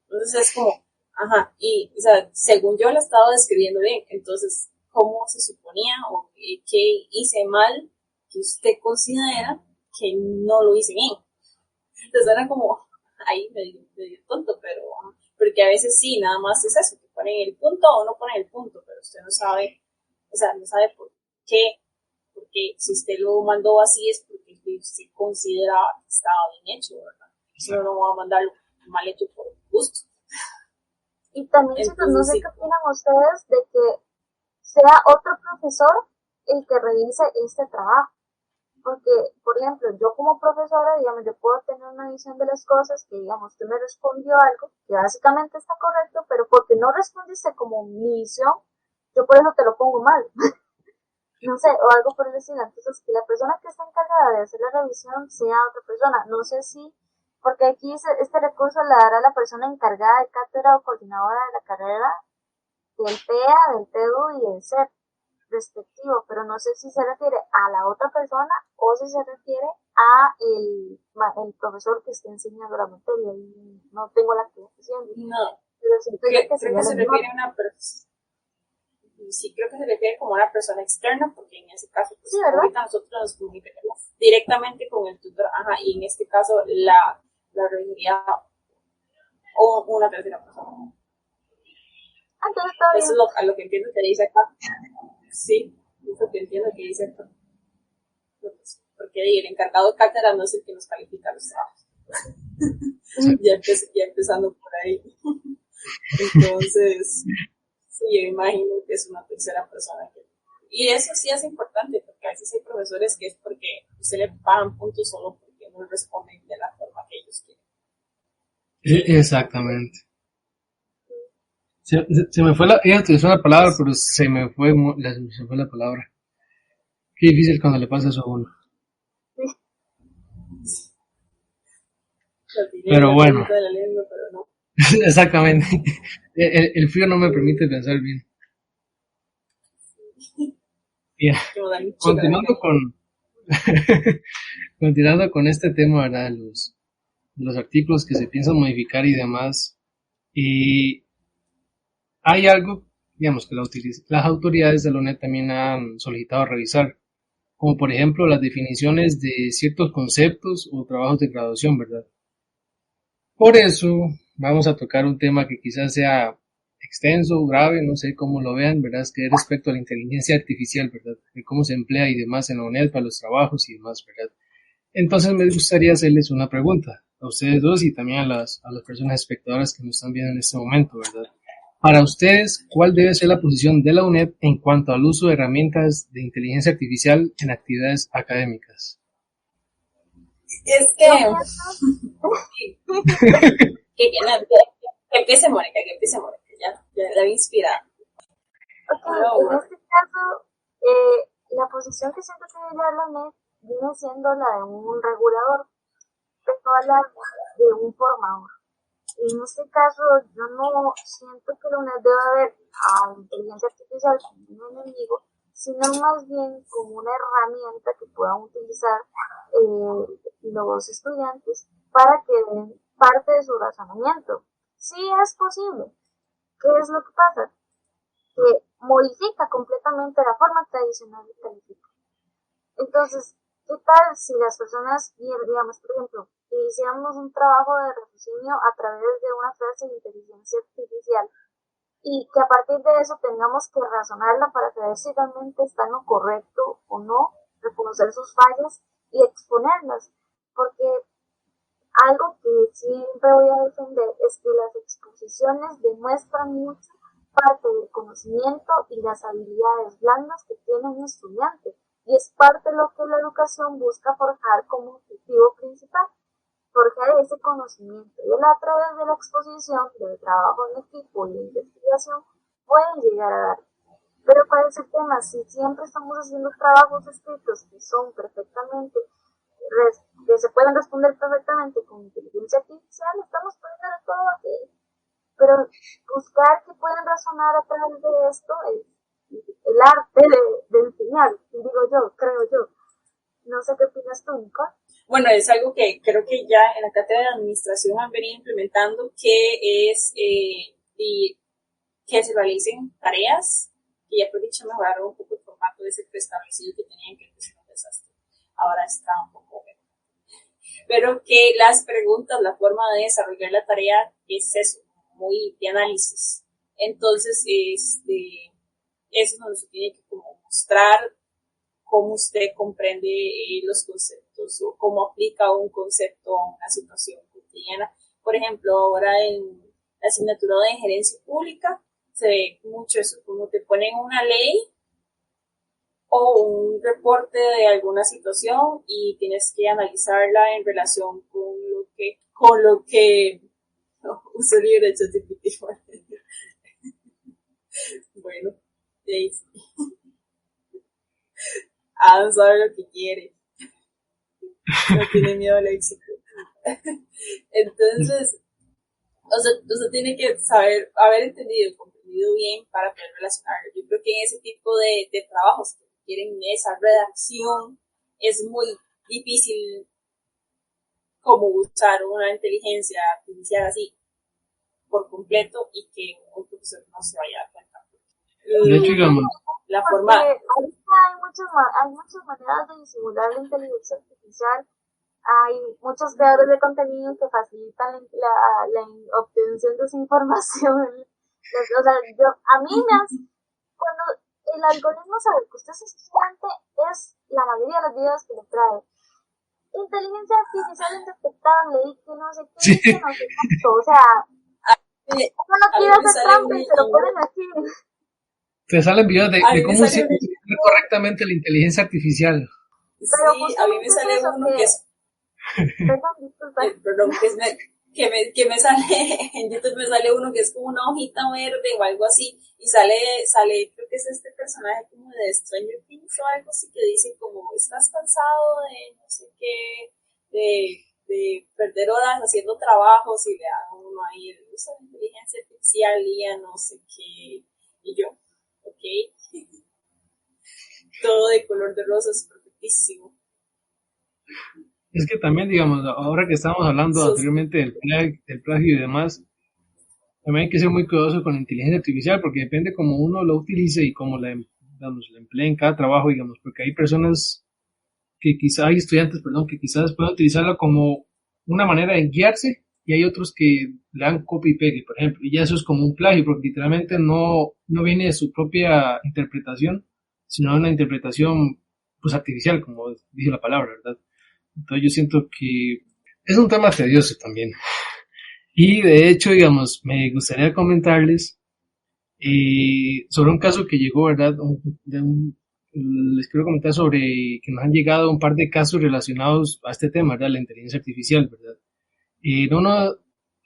entonces es como, ajá, y o sea, según yo lo estaba describiendo bien, entonces, ¿cómo se suponía o qué hice mal que usted considera que no lo hice bien? Entonces era como, ahí medio tonto, pero, porque a veces sí, nada más es eso, que ponen el punto o no ponen el punto, pero usted no sabe, o sea, no sabe por qué, porque si usted lo mandó así es porque usted consideraba que estaba bien hecho, ¿verdad? Si no, no va a mandarlo mal hecho por gusto. y también chicos, no Entonces sé sí, qué opinan ustedes de que sea otro profesor el que revise este trabajo. Porque, por ejemplo, yo como profesora, digamos, yo puedo tener una visión de las cosas que, digamos, usted me respondió algo que básicamente está correcto, pero porque no respondiste como mi visión, yo por eso te lo pongo mal. no sé, o algo por el estilo. Entonces, que la persona que está encargada de hacer la revisión sea otra persona. No sé si, porque aquí este recurso le dará a la persona encargada de cátedra o coordinadora de la carrera del PEA, del PEDU y del CEP respectivo, pero no sé si se refiere a la otra persona o si se refiere a el profesor que esté enseñando la materia. Y no tengo la clasificación, No, pero siento que creo que sería se lo mejor. refiere a una persona. Sí, creo que se refiere como a una persona externa, porque en ese caso, pues, Sí, ¿verdad? ahorita nosotros nos comunicamos directamente con el tutor, y en este caso la revisaría o una tercera persona. Entonces está Eso bien. es a lo que entiendo que dice acá. Sí, es lo que entiendo que dice acá. Porque el encargado de cátedra no es el que nos califica los trabajos. Ya empezando por ahí. Entonces, sí, yo imagino que es una tercera persona. Y eso sí es importante, porque a veces hay profesores que es porque usted le pagan puntos solo porque no responden de la forma que ellos quieren. Exactamente. Se me fue ella utilizó la palabra, pero se me fue, se me fue la palabra. Qué difícil cuando le pasa eso a uno. Lo tiene en Pero la bueno, punta de la lengua, pero no. exactamente. El frío no me permite pensar bien. Yeah. Continuando con, continuando con este tema, ¿verdad? De los artículos que se piensan modificar y demás. Y hay algo, digamos, que las autoridades de la UNED también han solicitado revisar, como por ejemplo las definiciones de ciertos conceptos o trabajos de graduación, ¿verdad? Por eso vamos a tocar un tema que quizás sea extenso, grave, no sé cómo lo vean, ¿verdad? Es que es respecto a la inteligencia artificial, ¿verdad? De cómo se emplea y demás en la UNED para los trabajos y demás, ¿verdad? Entonces me gustaría hacerles una pregunta a ustedes dos y también a las personas espectadoras que nos están viendo en este momento, ¿verdad? Para ustedes, ¿cuál debe ser la posición de la UNED en cuanto al uso de herramientas de inteligencia artificial en actividades académicas? Es Yo que, pienso, que empiece Mónica, ya la vi inspirada. ok, No, en este caso, la posición que siento que debe llevar la UNED viene siendo la de un regulador, pero hablar de un formador. En este caso, yo no siento que la UNED deba ver a la inteligencia artificial como un enemigo, sino más bien como una herramienta que puedan utilizar los estudiantes para que den parte de su razonamiento. Sí es posible. ¿Qué es lo que pasa? Que modifica completamente la forma tradicional de calificar. Entonces, ¿qué tal si las personas, digamos, por ejemplo, hiciéramos un trabajo de raciocinio a través de una frase de inteligencia artificial y que a partir de eso tengamos que razonarla para saber si realmente está en lo correcto o no, reconocer sus fallas y exponerlas? Porque algo que siempre voy a defender es que las exposiciones demuestran mucho parte del conocimiento y las habilidades blandas que tiene un estudiante, y es parte de lo que la educación busca forjar como objetivo principal, forjar ese conocimiento, y él a través de la exposición, del trabajo en equipo y de investigación pueden llegar a dar. Pero para ese tema, si siempre estamos haciendo trabajos escritos que son perfectamente que se pueden responder perfectamente con inteligencia artificial, estamos poniendo todo aquí. Pero buscar que puedan razonar a través de esto es el arte de enseñar, digo yo, creo yo. No sé qué opinas tú, Nicole. bueno, es algo que creo que ya en la cátedra de administración han venido implementando, que es que se realicen tareas, y ya por dicho mejoraron un poco el formato de ese preestablecido que tenían, que empezar un desastre. Ahora está un poco mejor. Pero que las preguntas, la forma de desarrollar la tarea es eso, muy de análisis. Entonces, eso es donde se tiene que como mostrar cómo usted comprende los conceptos o cómo aplica un concepto a una situación cotidiana. Por ejemplo, ahora en la asignatura de gerencia pública se ve mucho eso, como te ponen una ley o un reporte de alguna situación y tienes que analizarla en relación con lo que no, uso libre de ChatGPT. Bueno, Adam sabe lo que quiere, no tiene miedo al éxito. Entonces, usted tiene que saber, haber entendido y comprendido bien para poder relacionarlo. Yo creo que en ese tipo de trabajos que requieren esa redacción es muy difícil como usar una inteligencia artificial así por completo y que un profesor no se vaya a dar cuenta. De hecho, digamos, La Porque forma, ahorita hay muchas maneras de disimular la inteligencia artificial. Hay muchos creadores de contenido que facilitan la obtención de esa información. O sea, a mí cuando el algoritmo sabe que usted es estudiante, es la mayoría de los videos que le trae. Inteligencia artificial indetectable y que no sé qué, sí, que no sé cuánto. O sea, uno no a mí quiere me hacer sale trampa un y se lo ponen así. te salen videos a de mí me cómo sale usar correctamente la inteligencia artificial. Pero sí, a mí me justamente es sale eso uno que es, perdón, disculpa. perdón, que me sale, en YouTube me sale uno que es como una hojita verde o algo así, y sale, creo que es este personaje como de Stranger Things o algo así que dice como, estás cansado de no sé qué, de perder horas haciendo trabajos y le dan uno ahí el uso de inteligencia artificial y a no sé qué, y yo, ok, todo de color de rosa es perfectísimo. Es que también, digamos, ahora que estamos hablando Sos, anteriormente del plagio y demás, también hay que ser muy cuidadoso con la inteligencia artificial porque depende cómo uno lo utilice y cómo digamos, la emplee en cada trabajo, digamos, porque hay personas hay estudiantes, perdón, que quizás pueden utilizarla como una manera de guiarse y hay otros que le dan copy y pegue, por ejemplo, y ya eso es como un plagio porque literalmente no viene de su propia interpretación, sino de una interpretación pues artificial, como dice la palabra, ¿verdad? Entonces yo siento que es un tema tedioso también. Y de hecho, digamos, me gustaría comentarles sobre un caso que llegó, ¿verdad? Les quiero comentar sobre que nos han llegado un par de casos relacionados a este tema, ¿verdad? La inteligencia artificial, ¿verdad?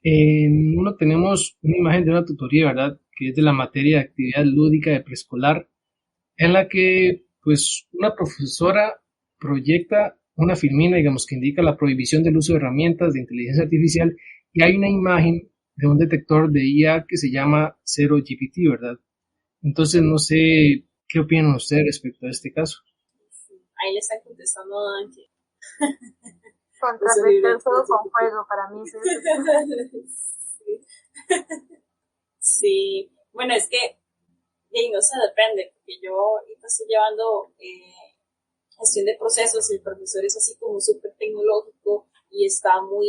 En uno tenemos una imagen de una tutoría, ¿verdad? Que es de la materia de actividad lúdica de preescolar, en la que, pues, una profesora proyecta una filmina, digamos, que indica la prohibición del uso de herramientas de inteligencia artificial y hay una imagen de un detector de IA que se llama Zero GPT, ¿verdad? Entonces, no sé qué opinan ustedes respecto a este caso. ahí le están contestando a Ángel. Contrarrestar el fuego con fuego, para mí es eso. Sí, bueno, es que no se depende, porque yo ahorita estoy llevando gestión de procesos y el profesor es así como súper tecnológico y está muy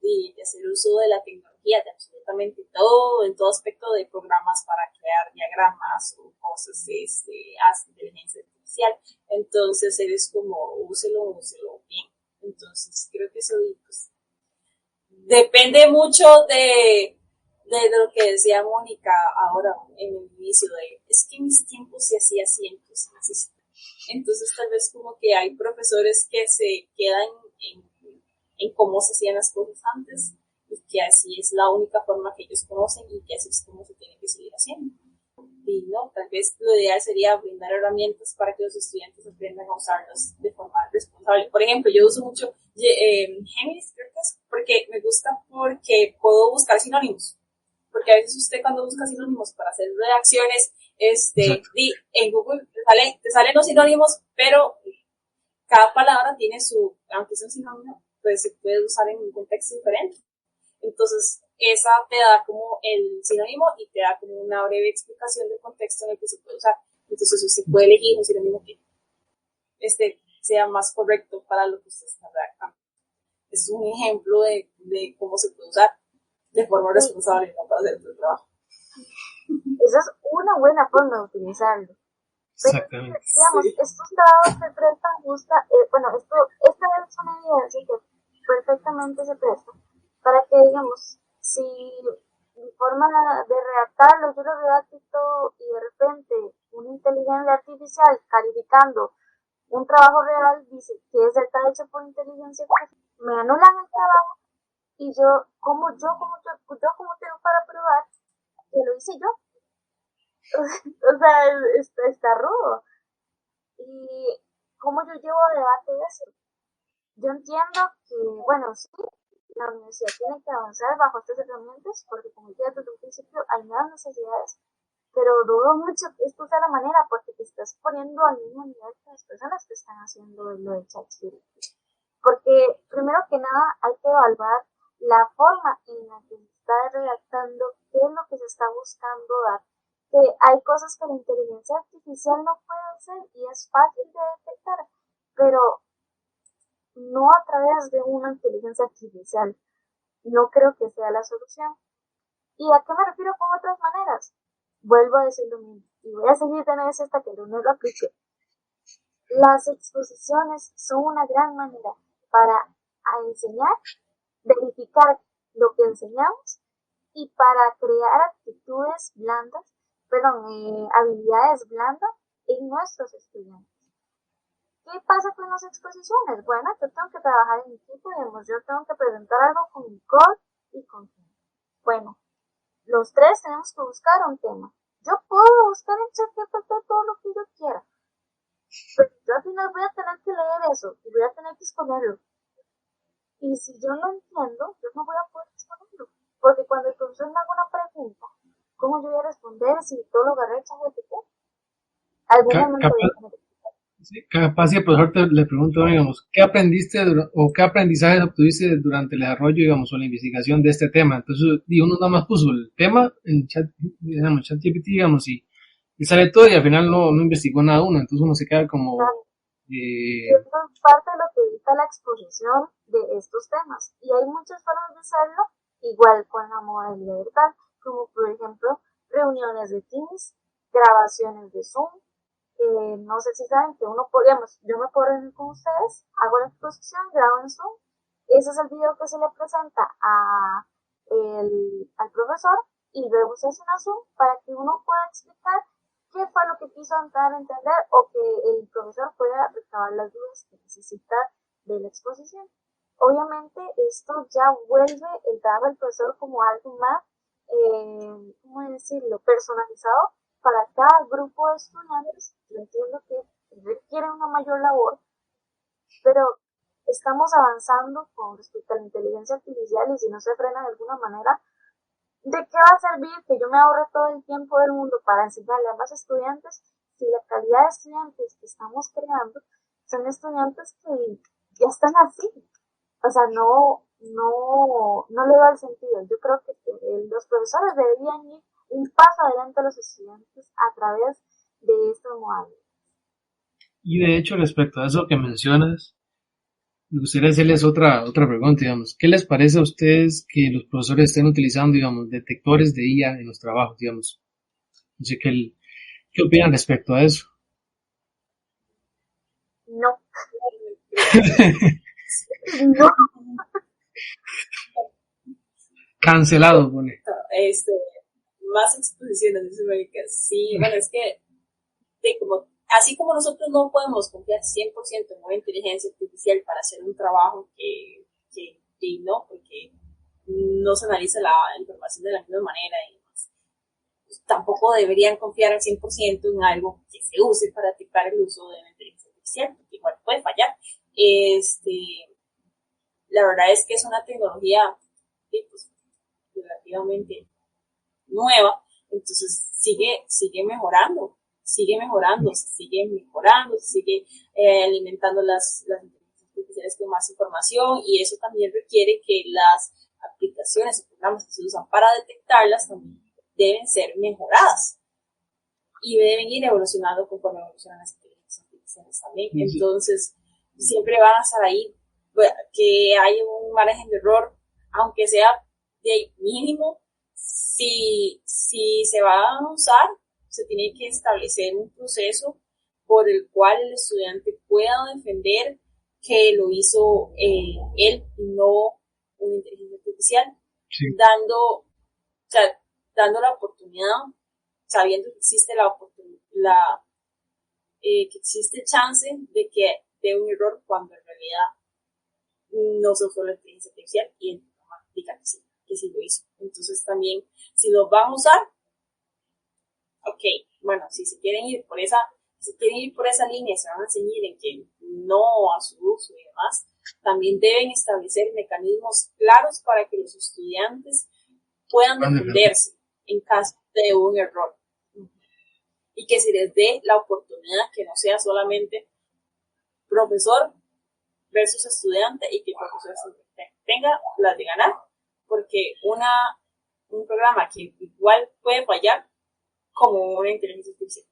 de hacer uso de la tecnología, de absolutamente todo, en todo aspecto de programas para crear diagramas o cosas, hace inteligencia artificial. Entonces eres como, úselo bien. Entonces creo que eso pues, depende mucho de lo que decía Mónica ahora en el inicio es que en mis tiempos se hacía así, entonces tal vez como que hay profesores que se quedan en cómo se hacían las cosas antes y que así es la única forma que ellos conocen y que así es como se tiene que seguir haciendo. Y no, tal vez lo ideal sería brindar herramientas para que los estudiantes aprendan a usarlas de forma responsable. Por ejemplo, yo uso mucho Géminis, creo que es, porque me gusta porque puedo buscar sinónimos. Porque a veces usted cuando busca sinónimos para hacer redacciones, en Google te salen los sinónimos, pero cada palabra tiene aunque sea un sinónimo, pues se puede usar en un contexto diferente. Entonces, esa te da como el sinónimo y te da como una breve explicación del contexto en el que se puede usar. Entonces, usted puede elegir un sinónimo que sea más correcto para lo que usted está redactando. Es un ejemplo de cómo se puede usar de forma responsable, no para hacer el trabajo. Esa es una buena forma de utilizarlo. Pero, Exactamente. digamos, Sí. estos trabajos se prestan esta es una evidencia que perfectamente se presta para que, digamos, si mi forma de redactarlo, yo lo redacto y todo, y de repente una inteligencia artificial calificando un trabajo real dice que está hecho por inteligencia artificial, me anulan el trabajo y ¿cómo tengo para probar que lo hice yo? O sea, está rudo. Y ¿cómo yo llevo a debate eso? Yo entiendo que, bueno, sí, la universidad tiene que avanzar bajo estas herramientas, porque como decía desde un principio, hay nuevas necesidades, pero dudo mucho que esto sea la manera, porque te estás poniendo al mismo nivel que las personas que están haciendo lo de ChatGPT. Porque, primero que nada, hay que evaluar la forma en la que se está redactando, qué es lo que se está buscando dar, que hay cosas que la inteligencia artificial no puede hacer y es fácil de detectar, pero no a través de una inteligencia artificial. No creo que sea la solución. ¿Y a qué me refiero con otras maneras? Vuelvo a decir lo mismo, y voy a seguir de vez hasta que no lo aplique. Las exposiciones son una gran manera para enseñar, verificar lo que enseñamos y para crear actitudes blandas, habilidades blandas en nuestros estudiantes. ¿Qué pasa con las exposiciones? Bueno, yo tengo que trabajar en equipo, digamos, yo tengo que presentar algo con mi core y con Kim. Bueno, los tres tenemos que buscar un tema. Yo puedo buscar en ChatGPT todo lo que yo quiera, pero yo al final voy a tener que leer eso y voy a tener que exponerlo. Y si yo no entiendo, yo no voy a poder exponerlo. Porque cuando el profesor me haga una pregunta, ¿cómo yo voy a responder si todo lo agarré en ChatGPT? Algún momento voy a tener que... Sí, capaz si el profesor le pregunta, digamos, ¿qué aprendiste o qué aprendizajes obtuviste durante el desarrollo, digamos, o la investigación de este tema? Entonces, uno nada más puso el tema en ChatGPT, digamos, y sale todo y al final no investigó nada uno, entonces uno se queda como... Y eso es parte de lo que evita la exposición de estos temas. Y hay muchas formas de hacerlo, igual con la modalidad virtual, como por ejemplo, reuniones de Teams, grabaciones de Zoom. No sé si saben que yo me puedo reunir con ustedes, hago la exposición, grabo en Zoom, ese es el video que se le presenta al profesor y luego se hace una Zoom para que uno pueda explicar qué fue lo que quiso dar a entender o que el profesor pueda recabar las dudas que necesita de la exposición. Obviamente esto ya vuelve el trabajo del profesor como algo más, ¿cómo decirlo?, personalizado para cada grupo de estudiantes. Yo entiendo que requiere una mayor labor, pero estamos avanzando con respecto a la inteligencia artificial y si no se frena de alguna manera, ¿de qué va a servir que yo me ahorre todo el tiempo del mundo para enseñarle a más estudiantes si la calidad de estudiantes que estamos creando son estudiantes que ya están así? O sea, no le da el sentido. Yo creo que los profesores deberían ir un paso adelante a los estudiantes a través de estos modelos. Y de hecho, respecto a eso que mencionas, me gustaría hacerles otra pregunta, digamos. ¿Qué les parece a ustedes que los profesores estén utilizando, digamos, detectores de IA en los trabajos, digamos? No sé qué opinan respecto a eso. No. No. Cancelado, pone. Más exposiciones, dice Mónica. Sí, bueno, es que así como nosotros no podemos confiar 100% en una inteligencia artificial para hacer un trabajo que no, porque no se analiza la información de la misma manera y demás, pues tampoco deberían confiar al 100% en algo que se use para detectar el uso de la inteligencia artificial, porque igual puede fallar. La verdad es que es una tecnología pues, relativamente nueva, entonces sigue mejorando, se sigue alimentando las inteligencias artificiales con más información y eso también requiere que las aplicaciones y programas que se usan para detectarlas también deben ser mejoradas y deben ir evolucionando conforme evolucionan las inteligencias artificiales también. Entonces, siempre van a estar ahí, que hay un margen de error, aunque sea de mínimo. Si se va a usar, se tiene que establecer un proceso por el cual el estudiante pueda defender que lo hizo él y no una inteligencia artificial, Sí. dando la oportunidad, sabiendo que existe que existe chance de un error cuando en realidad no se usó la inteligencia artificial y el programa diga que sí lo hizo. Entonces también, si los van a usar, ok, bueno, si se quieren ir por esa si quieren ir por esa línea, se van a ceñir en que no a su uso y demás, también deben establecer mecanismos claros para que los estudiantes puedan defenderse en caso de un error. Y que se les dé la oportunidad que no sea solamente profesor versus estudiante y que el profesor tenga las de ganar, porque un programa que igual puede fallar como una inteligencia artificial.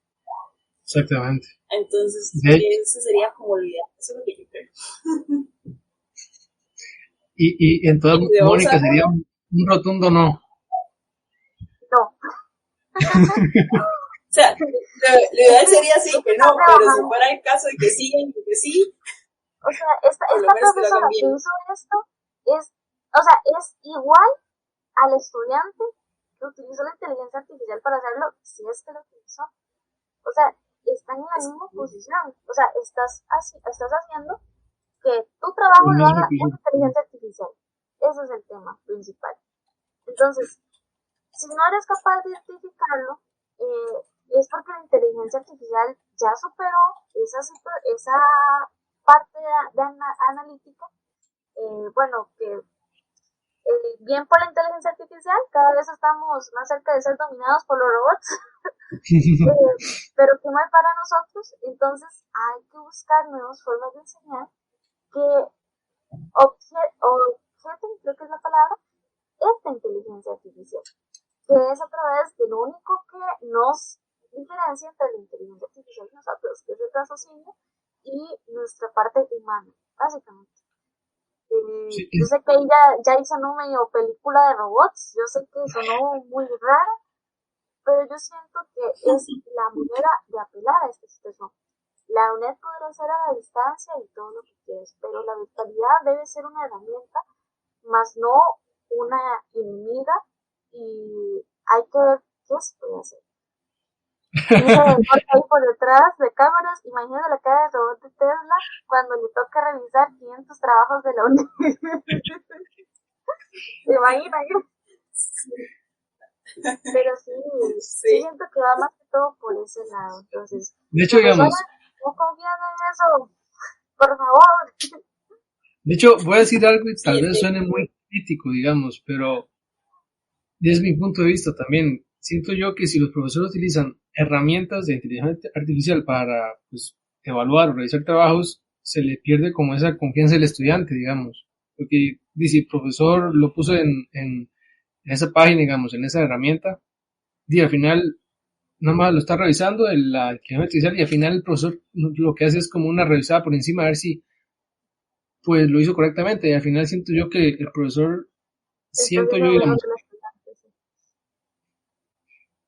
Exactamente. Entonces, eso sería como lo ideal. Eso es lo que yo creo. Y entonces, Mónica, sería un rotundo no. No. O sea, lo ideal sería sí, que no, pero si fuera el caso de que sí, que sí. O sea, esta profesora que hizo esto es igual al estudiante que utilizó la inteligencia artificial para hacerlo, si es que lo utilizó. O sea, están en la misma posición. O sea, estás haciendo que tu trabajo lo haga una inteligencia artificial. Ese es el tema principal. Entonces, si no eres capaz de identificarlo, es porque la inteligencia artificial ya superó esa parte de analítica. Bueno, que bien por la inteligencia artificial, cada vez estamos más cerca de ser dominados por los robots, pero que no hay para nosotros. Entonces hay que buscar nuevas formas de enseñar que objeten, creo que es la palabra, esta inteligencia artificial, que es a través de lo único que nos diferencia entre la inteligencia artificial y nosotros, que es el raciocinio y nuestra parte humana, básicamente. Sí. Yo sé que ya hizo una medio película de robots, yo sé que sonó muy rara, pero yo siento que es la manera de apelar a esta situación. La UNED podrá ser a la distancia y todo lo que quieras, pero la virtualidad debe ser una herramienta, más no una enemiga, y hay que ver qué se puede hacer. Ese reporte ahí por detrás de cámaras, imagínate la cara del robot de Tesla cuando le toca revisar 500 trabajos de la UNED. ¿Se imagina? Pero sí, siento que va más que todo por ese lado. Entonces, de hecho, digamos, no confían en eso, por favor. De hecho, voy a decir algo y tal vez suene muy crítico, digamos, pero desde mi punto de vista también, siento yo que si los profesores utilizan herramientas de inteligencia artificial para pues, evaluar o realizar trabajos, se le pierde como esa confianza del estudiante, digamos. Porque si el profesor lo puso en esa página, digamos, en esa herramienta, y al final nada más lo está revisando la inteligencia artificial y al final el profesor lo que hace es como una revisada por encima a ver si pues lo hizo correctamente y al final siento yo que el profesor, digamos,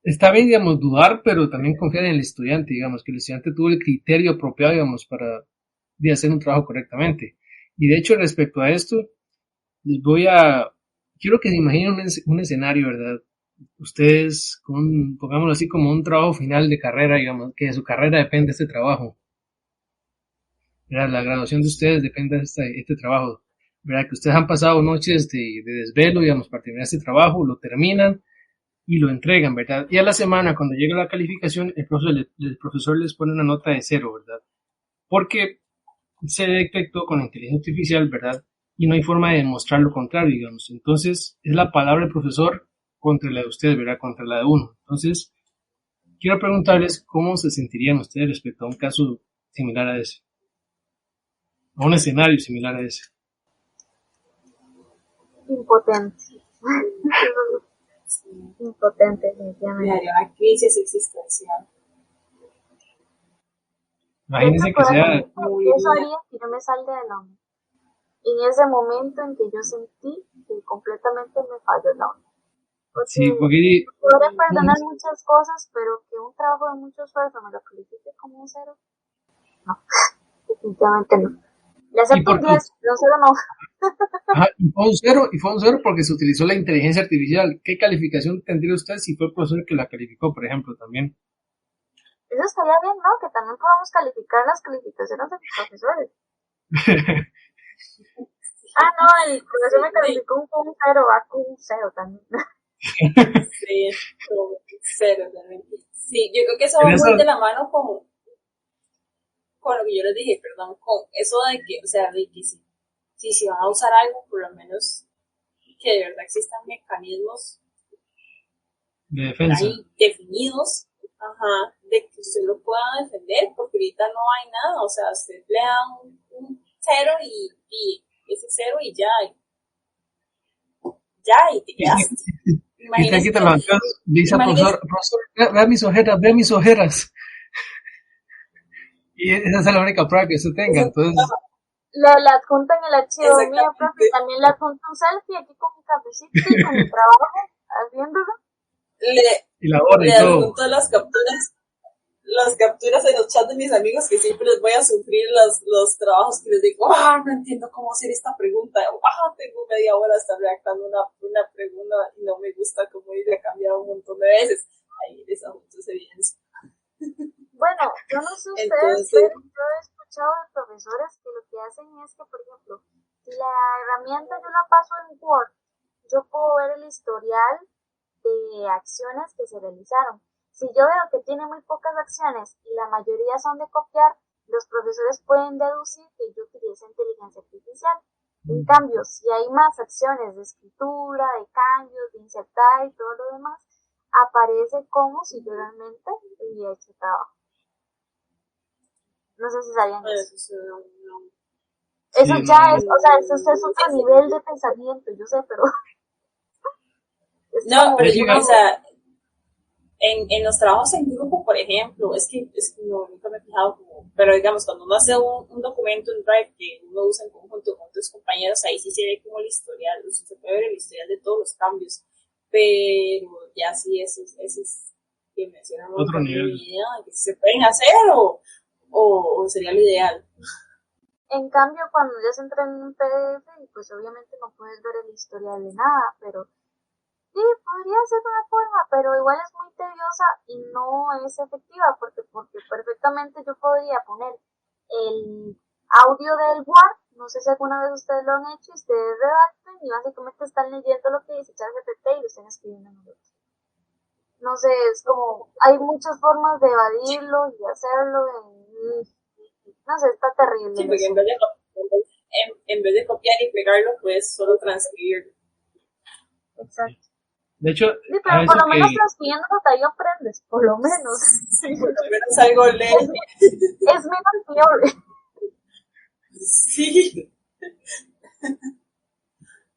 está bien, digamos, dudar, pero también confiar en el estudiante, digamos, que el estudiante tuvo el criterio apropiado, digamos, para hacer un trabajo correctamente. Y de hecho, respecto a esto, quiero que se imaginen un escenario, ¿verdad? Ustedes, pongámoslo así, como un trabajo final de carrera, digamos, que de su carrera depende este trabajo. ¿Verdad? La graduación de ustedes depende de este trabajo. ¿Verdad? Que ustedes han pasado noches de desvelo, digamos, para terminar este trabajo, lo terminan y lo entregan, ¿verdad? Y a la semana, cuando llega la calificación, el profesor les pone una nota de 0, ¿verdad? Porque se detectó con la inteligencia artificial, ¿verdad? Y no hay forma de demostrar lo contrario, digamos. Entonces, es la palabra del profesor contra la de ustedes, ¿verdad? Contra la de uno. Entonces, quiero preguntarles cómo se sentirían ustedes respecto a un caso similar a ese. A un escenario similar a ese. Impotente. Impotente, definitivamente. Haría una crisis existencial. Imagínense que sea... Eso haría que yo me salga del hombre. En ese momento en que yo sentí que completamente me falló el hombre. Sí, porque... Podré perdonar muchas cosas, pero que un trabajo de mucho esfuerzo me lo califique como un 0. No, definitivamente no. Le acepto un 10, pero un 0 no. Ajá, y fue un cero porque se utilizó la inteligencia artificial. ¿Qué calificación tendría usted si fue el profesor que la calificó, por ejemplo, también? Eso estaría bien, ¿no? Que también podamos calificar las calificaciones de los profesores. No, el profesor me calificó con un 0, va con un 0 también. Sí, como 0 también. Sí, yo creo que eso va muy de la mano con con lo que yo les dije, perdón, con eso de que, o sea, de que si van a usar algo, por lo menos que de verdad existan mecanismos de defensa. ahí definidos, ajá, de que usted lo pueda defender, porque ahorita no hay nada, o sea, usted le da un cero y ese cero y ya y te quedas. Y te quitan Imagínese, los anteojos, dice imagínese, profesor, vea mis ojeras. Y esa es la única prueba que usted tenga, entonces, Le adjuntan el archivo mío, profe, exactamente, también le adjunto un selfie aquí con mi cafecito y con mi trabajo haciéndolo. y la hora y le todo. adjunto las capturas en los chats de mis amigos que siempre les voy a sufrir los trabajos que les digo, no entiendo cómo hacer esta pregunta, tengo media hora hasta redactando una pregunta y no me gusta cómo ir a cambiar un montón de veces. Ahí les adjunto esa evidencia. Bueno, yo no sé ustedes, Entonces, pero yo he escuchado de profesores que lo que hacen es que, por ejemplo, si la herramienta yo la paso en Word, yo puedo ver el historial de acciones que se realizaron. Si yo veo que tiene muy pocas acciones y la mayoría son de copiar, los profesores pueden deducir que yo utilice inteligencia artificial. En cambio, si hay más acciones de escritura, de cambios, de insertar y todo lo demás, aparece como si yo realmente hubiera hecho trabajo. No sé si sabían eso. Eso Sí, ya no, es, o sea, eso es otro nivel de pensamiento, yo sé, pero es no, como pero Jessica, o sea, en los trabajos en grupo, por ejemplo, es que nunca me he fijado como, pero digamos, cuando uno hace un documento en Drive que uno usa en conjunto con otros compañeros, ahí sí se ve como el historial, o sea, se puede ver el historial de todos los cambios, pero ya sí, eso es que mencionan otro nivel. que se pueden hacer o sería lo ideal. En cambio, cuando ya se entra en un PDF, pues obviamente no puedes ver el historial de nada, pero sí, podría ser una forma, pero igual es muy tediosa y no es efectiva, porque perfectamente yo podría poner el audio del Word, no sé si alguna vez ustedes lo han hecho, y ustedes redactan y básicamente están leyendo lo que dice ChatGPT y lo están escribiendo en el otro. No sé, es como, hay muchas formas de evadirlo y hacerlo, no sé, está terrible Sí, el porque asunto. en vez de copiar y pegarlo, puedes solo transcribirlo. Exacto. De hecho, Sí, a pero por eso lo que, menos transcribiendo ahí aprendes, por lo menos. Sí, por lo menos algo leve. Es menos peor. Sí.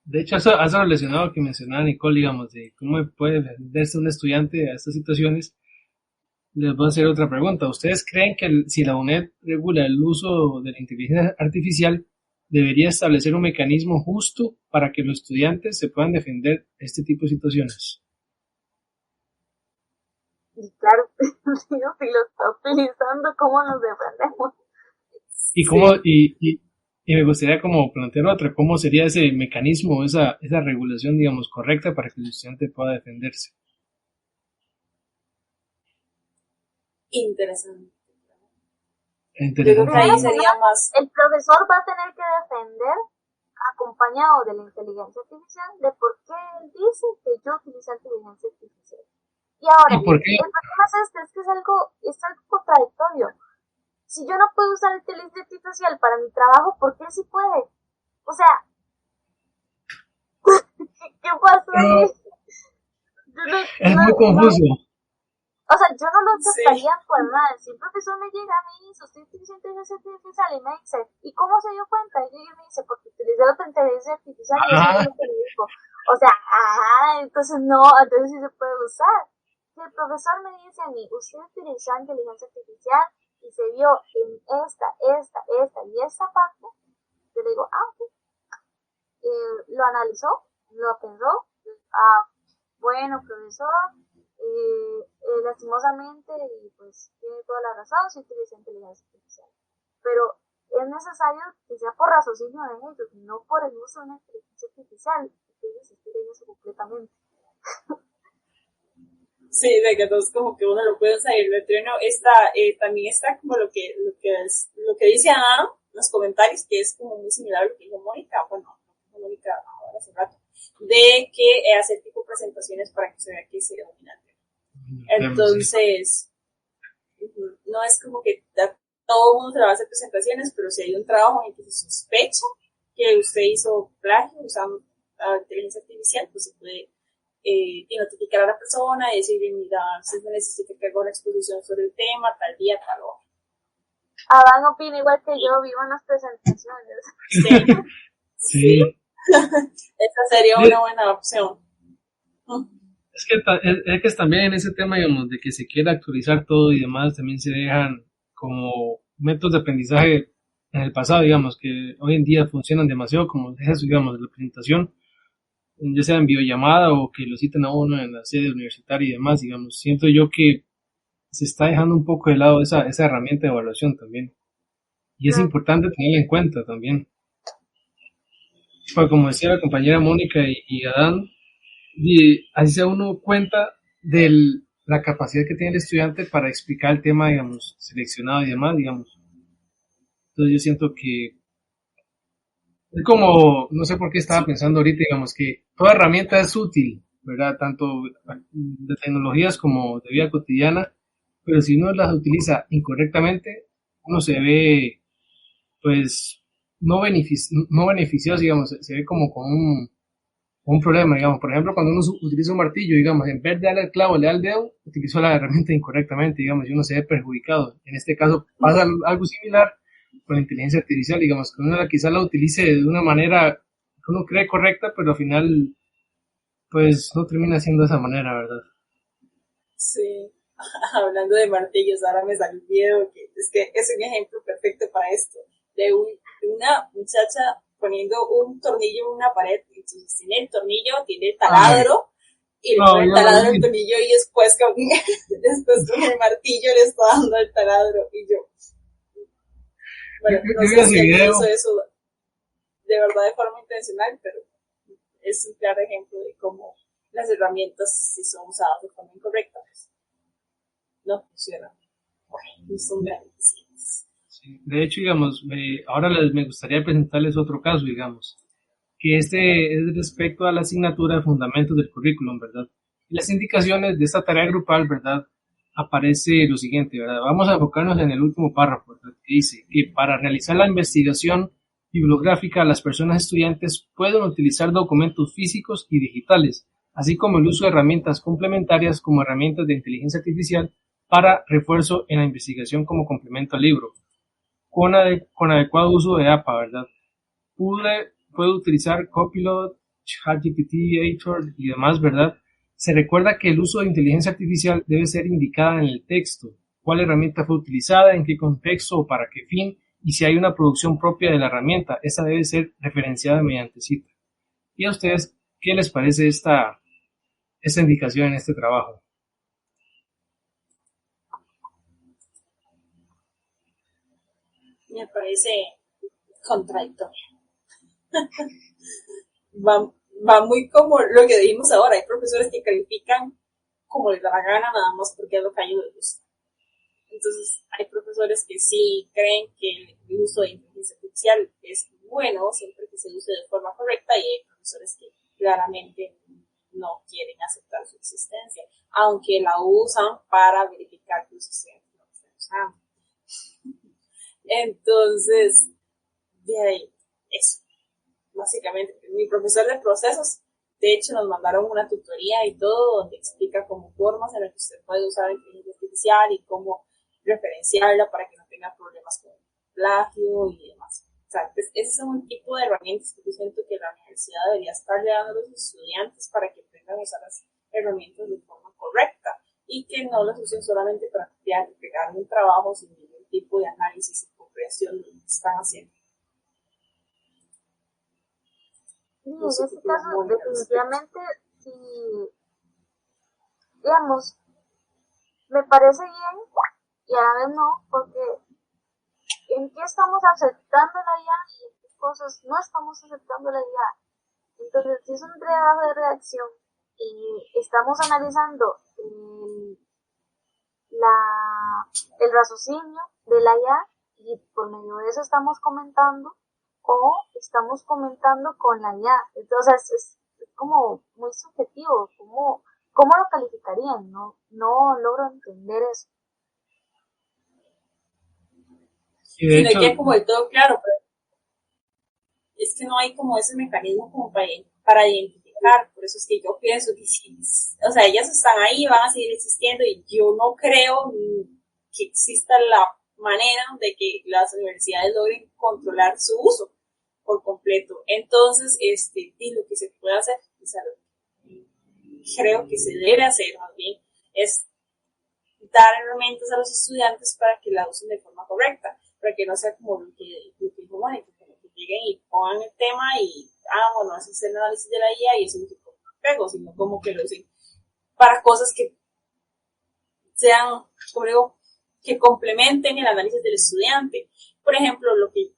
de hecho, eso relacionado que mencionaba Nicole, digamos, de cómo puede defenderse un estudiante a estas situaciones, les voy a hacer otra pregunta. ¿Ustedes creen que si la UNED regula el uso de la inteligencia artificial, debería establecer un mecanismo justo para que los estudiantes se puedan defender de este tipo de situaciones? Y claro, si lo está utilizando, ¿cómo nos defendemos? Y cómo, y me gustaría como plantear otra, ¿cómo sería ese mecanismo, esa regulación, digamos, correcta para que el estudiante pueda defenderse? Interesante. Yo creo Interesante. que ahí Primero que sería nada, más. el profesor va a tener que defender, acompañado de la inteligencia artificial, de por qué él dice que yo utilizo inteligencia artificial. Y ahora, ¿Y por qué? el problema es que es algo contradictorio. Si yo no puedo usar inteligencia artificial para mi trabajo, ¿por qué él sí puede? O sea, ¿qué pasó ahí? Pero es muy confuso. O sea, yo no lo Sí. aceptaría por nada. Si un profesor me llega a mí y dice, usted utiliza inteligencia artificial y me dice, ¿y cómo se dio cuenta? Y yo me dice, porque utilicé otra inteligencia artificial y eso fue Ah, lo que me dijo. O sea, entonces no, entonces sí se puede usar. Si el profesor me dice a mí, usted utilizó inteligencia artificial y se vio en esta y esta parte, yo le digo, ok. Lo analizó, lo pensó, bueno, profesor, lastimosamente, y pues tiene toda la razón, si utiliza inteligencia artificial. Pero es necesario que sea por raciocinio de ellos, no por el uso de una inteligencia artificial. Entonces, estoy en eso completamente. Sí, de que entonces como que uno lo puede usar y el otro no. También está como lo que dice Adam en los comentarios, que es como muy similar a lo que dijo Mónica, bueno, Mónica ahora hace rato, de que hacer tipo presentaciones para que se vea que se domina el tema. Entonces, no es como que todo el mundo se le va a hacer presentaciones, pero si hay un trabajo en el que se sospecha que usted hizo plagio usando inteligencia artificial, pues se puede notificar a la persona y decirle, mira, si se necesita que haga una exposición sobre el tema, tal día, tal hora. Adán opina igual que yo, vivo en las presentaciones. Sí. Esta sería una buena opción. Es que también en ese tema, digamos, de que se quiera actualizar todo y demás, también se dejan como métodos de aprendizaje en el pasado, digamos, que hoy en día funcionan demasiado, como eso, digamos, la presentación, ya sea en videollamada o que lo citen a uno en la sede universitaria y demás, digamos. Siento yo que se está dejando un poco de lado esa herramienta de evaluación también. Y es importante tenerla en cuenta también. Pues como decía la compañera Mónica y Adán, y así se da uno cuenta de la capacidad que tiene el estudiante para explicar el tema, digamos, seleccionado y demás, digamos. Entonces yo siento que es como, no sé por qué estaba pensando ahorita, digamos, que toda herramienta es útil, ¿verdad? Tanto de tecnologías como de vida cotidiana, pero si uno las utiliza incorrectamente, uno se ve, pues, no beneficiado, digamos, se ve como con un problema, digamos. Por ejemplo, cuando uno utiliza un martillo, digamos, en vez de darle al clavo, le da al dedo, utilizó la herramienta incorrectamente, digamos, y uno se ve perjudicado. En este caso pasa algo similar con la inteligencia artificial, digamos, que uno quizás la utilice de una manera que uno cree correcta, pero al final, pues, no termina siendo de esa manera, ¿verdad? Sí. Hablando de martillos, ahora me salió el video que es un ejemplo perfecto para esto, de una muchacha poniendo un tornillo en una pared, entonces tiene el tornillo, tiene el taladro, y le pone el taladro al tornillo y después con el martillo le está dando el taladro, y yo, bueno, no sé si alguien hizo eso de verdad de forma intencional, pero es un claro ejemplo de cómo las herramientas, si son usadas de forma incorrecta, pues no funcionan. No son grandes. Sí. De hecho, digamos, ahora me gustaría presentarles otro caso, digamos, que este es respecto a la asignatura de fundamentos del currículum, ¿verdad? En las indicaciones de esta tarea grupal, ¿verdad? Aparece lo siguiente, ¿verdad? Vamos a enfocarnos en el último párrafo, ¿verdad? Que dice que para realizar la investigación bibliográfica, las personas estudiantes pueden utilizar documentos físicos y digitales, así como el uso de herramientas complementarias como herramientas de inteligencia artificial para refuerzo en la investigación como complemento al libro, con adecuado uso de APA, ¿verdad? Puede utilizar Copilot, ChatGPT, Aitor y demás, ¿verdad? Se recuerda que el uso de inteligencia artificial debe ser indicada en el texto, cuál herramienta fue utilizada, en qué contexto o para qué fin, y si hay una producción propia de la herramienta, esa debe ser referenciada mediante cita. ¿Y a ustedes qué les parece esta indicación en este trabajo? Me parece contradictorio. va muy como lo que dijimos ahora. Hay profesores que califican como les da la gana, nada más porque es lo que a ellos les gusta. Entonces, hay profesores que sí creen que el uso de inteligencia artificial es bueno siempre que se use de forma correcta, y hay profesores que claramente no quieren aceptar su existencia, aunque la usan para verificar que los estudiantes no lo estén usando. Entonces, de ahí, eso. Básicamente, mi profesor de procesos, de hecho, nos mandaron una tutoría y todo, donde explica como formas en las que usted puede usar la inteligencia artificial y cómo referenciarla para que no tenga problemas con plagio y demás. O sea, pues ese es un tipo de herramientas que yo siento que la universidad debería estarle dando a los estudiantes para que aprendan a usar las herramientas de forma correcta y que no las usen solamente para copiar y pegar un trabajo sin ningún tipo de análisis y comprensión de lo que están haciendo. Sí, en este caso, definitivamente, sí, digamos, me parece bien y a la vez no, porque en qué estamos aceptando la IA y en qué cosas no estamos aceptando la IA. Entonces, si es un trabajo de redacción y estamos analizando el raciocinio de la IA y por medio de eso estamos comentando, o estamos comentando con la IA. Entonces es como muy subjetivo. ¿Cómo lo calificarían? No logro entender eso. Y de Si no hecho, queda como del todo claro, pero es que no hay como ese mecanismo como para identificar, por eso es que yo pienso que sí, o sea, ellas están ahí, van a seguir existiendo y yo no creo que exista la manera de que las universidades logren controlar su uso por completo. Entonces, lo que se puede hacer, o sea, creo que se debe hacer más bien, es dar herramientas a los estudiantes para que la usen de forma correcta, para que no sea como lo que dijo Mónica, como que lleguen y pongan el tema y, bueno, ese es el análisis de la IA y eso es un pego, sino como que lo usen para cosas que sean, como digo, que complementen el análisis del estudiante. Por ejemplo, lo que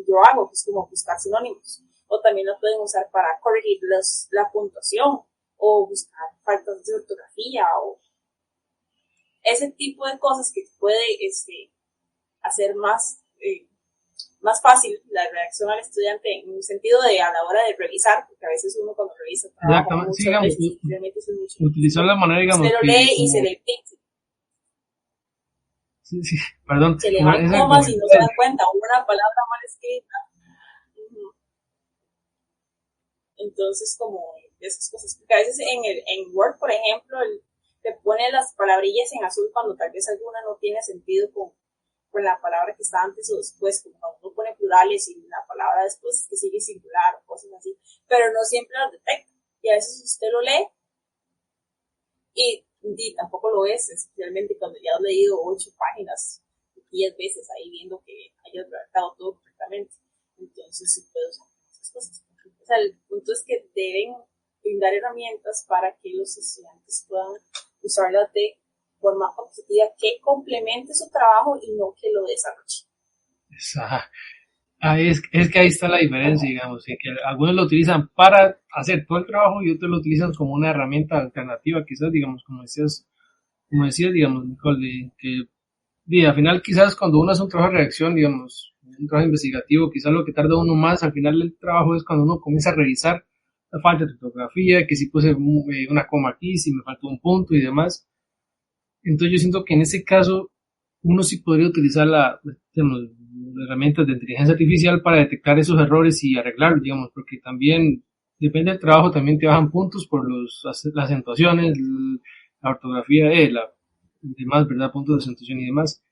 yo hago, que es como buscar sinónimos, o también lo pueden usar para corregir la puntuación, o buscar faltas de ortografía, o ese tipo de cosas que puede hacer más fácil la reacción al estudiante en un sentido de a la hora de revisar, porque a veces uno cuando revisa trabajo sí, muchas digamos, veces realmente es mucho. utilizar la manera, digamos, Usted lo que lee y como, se sí, perdón, le como van esa como comas y no se dan cuenta, o una palabra mal escrita. Entonces, como esas cosas, porque a veces en Word, por ejemplo, te pone las palabrillas en azul cuando tal vez alguna no tiene sentido con la palabra que está antes o después, como cuando uno pone plurales y la palabra después que sigue singular o cosas así, pero no siempre las detecta. Y a veces usted lo lee y tampoco lo ves, especialmente cuando ya has leído 8 páginas 10 veces ahí viendo que hayas redactado todo correctamente. Entonces se puede usar esas cosas. O sea, el punto es que deben brindar herramientas para que los estudiantes puedan usarlas de forma objetiva que complemente su trabajo y no que lo desarrolle. es que ahí está la diferencia, digamos, que algunos lo utilizan para hacer todo el trabajo y otros lo utilizan como una herramienta alternativa, quizás, digamos, como decías, digamos, Nicole, al final quizás cuando uno hace un trabajo de redacción, digamos, un trabajo investigativo, quizás lo que tarda uno más al final del trabajo es cuando uno comienza a revisar la falta de ortografía, que si puse una coma aquí, si me faltó un punto y demás. Entonces yo siento que en ese caso uno sí podría utilizar digamos, herramientas de inteligencia artificial para detectar esos errores y arreglarlos, digamos, porque también depende del trabajo, también te bajan puntos por las acentuaciones, la ortografía, y demás, ¿verdad? Puntos de acentuación y demás.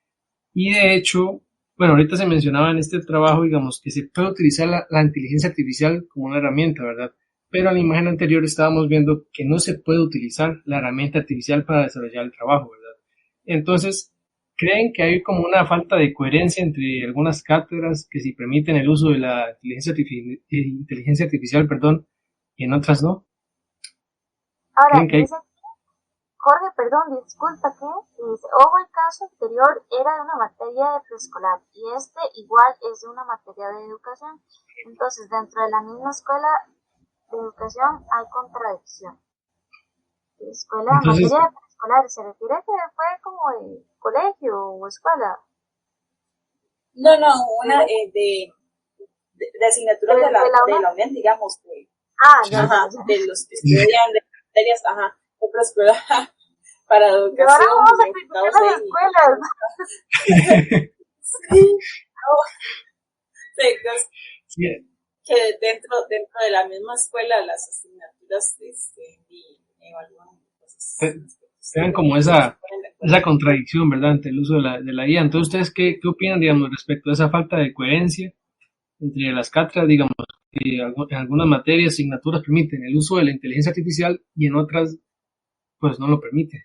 Y de hecho, bueno, ahorita se mencionaba en este trabajo, digamos, que se puede utilizar la inteligencia artificial como una herramienta, ¿verdad? Pero en la imagen anterior estábamos viendo que no se puede utilizar la herramienta artificial para desarrollar el trabajo, ¿verdad? Entonces, ¿creen que hay como una falta de coherencia entre algunas cátedras que sí permiten el uso de la inteligencia artificial, perdón, y en otras no? Ahora, ¿Creen que hay... dice Jorge, perdón, disculpa que dice, ojo, el caso anterior era de una materia de preescolar y este igual es de una materia de educación. Entonces, dentro de la misma escuela de educación hay contradicción. Entonces, Materia de preescolar, ¿se refiere a que fue como de colegio o escuela? No, una de asignaturas de la UNED, digamos, Ya, ajá, ya. de los que estudian de materias, ajá, otra escuela para Y ahora educación, vamos a criticar las escuelas. sí, no, sí, sí, que dentro de la misma escuela las asignaturas evalúan cosas. vean como esa contradicción, ¿verdad?, entre el uso de la IA. Entonces, ¿ustedes qué opinan, digamos, respecto a esa falta de coherencia entre las cátedras, digamos, que en algunas materias, asignaturas permiten el uso de la inteligencia artificial y en otras, pues no lo permiten?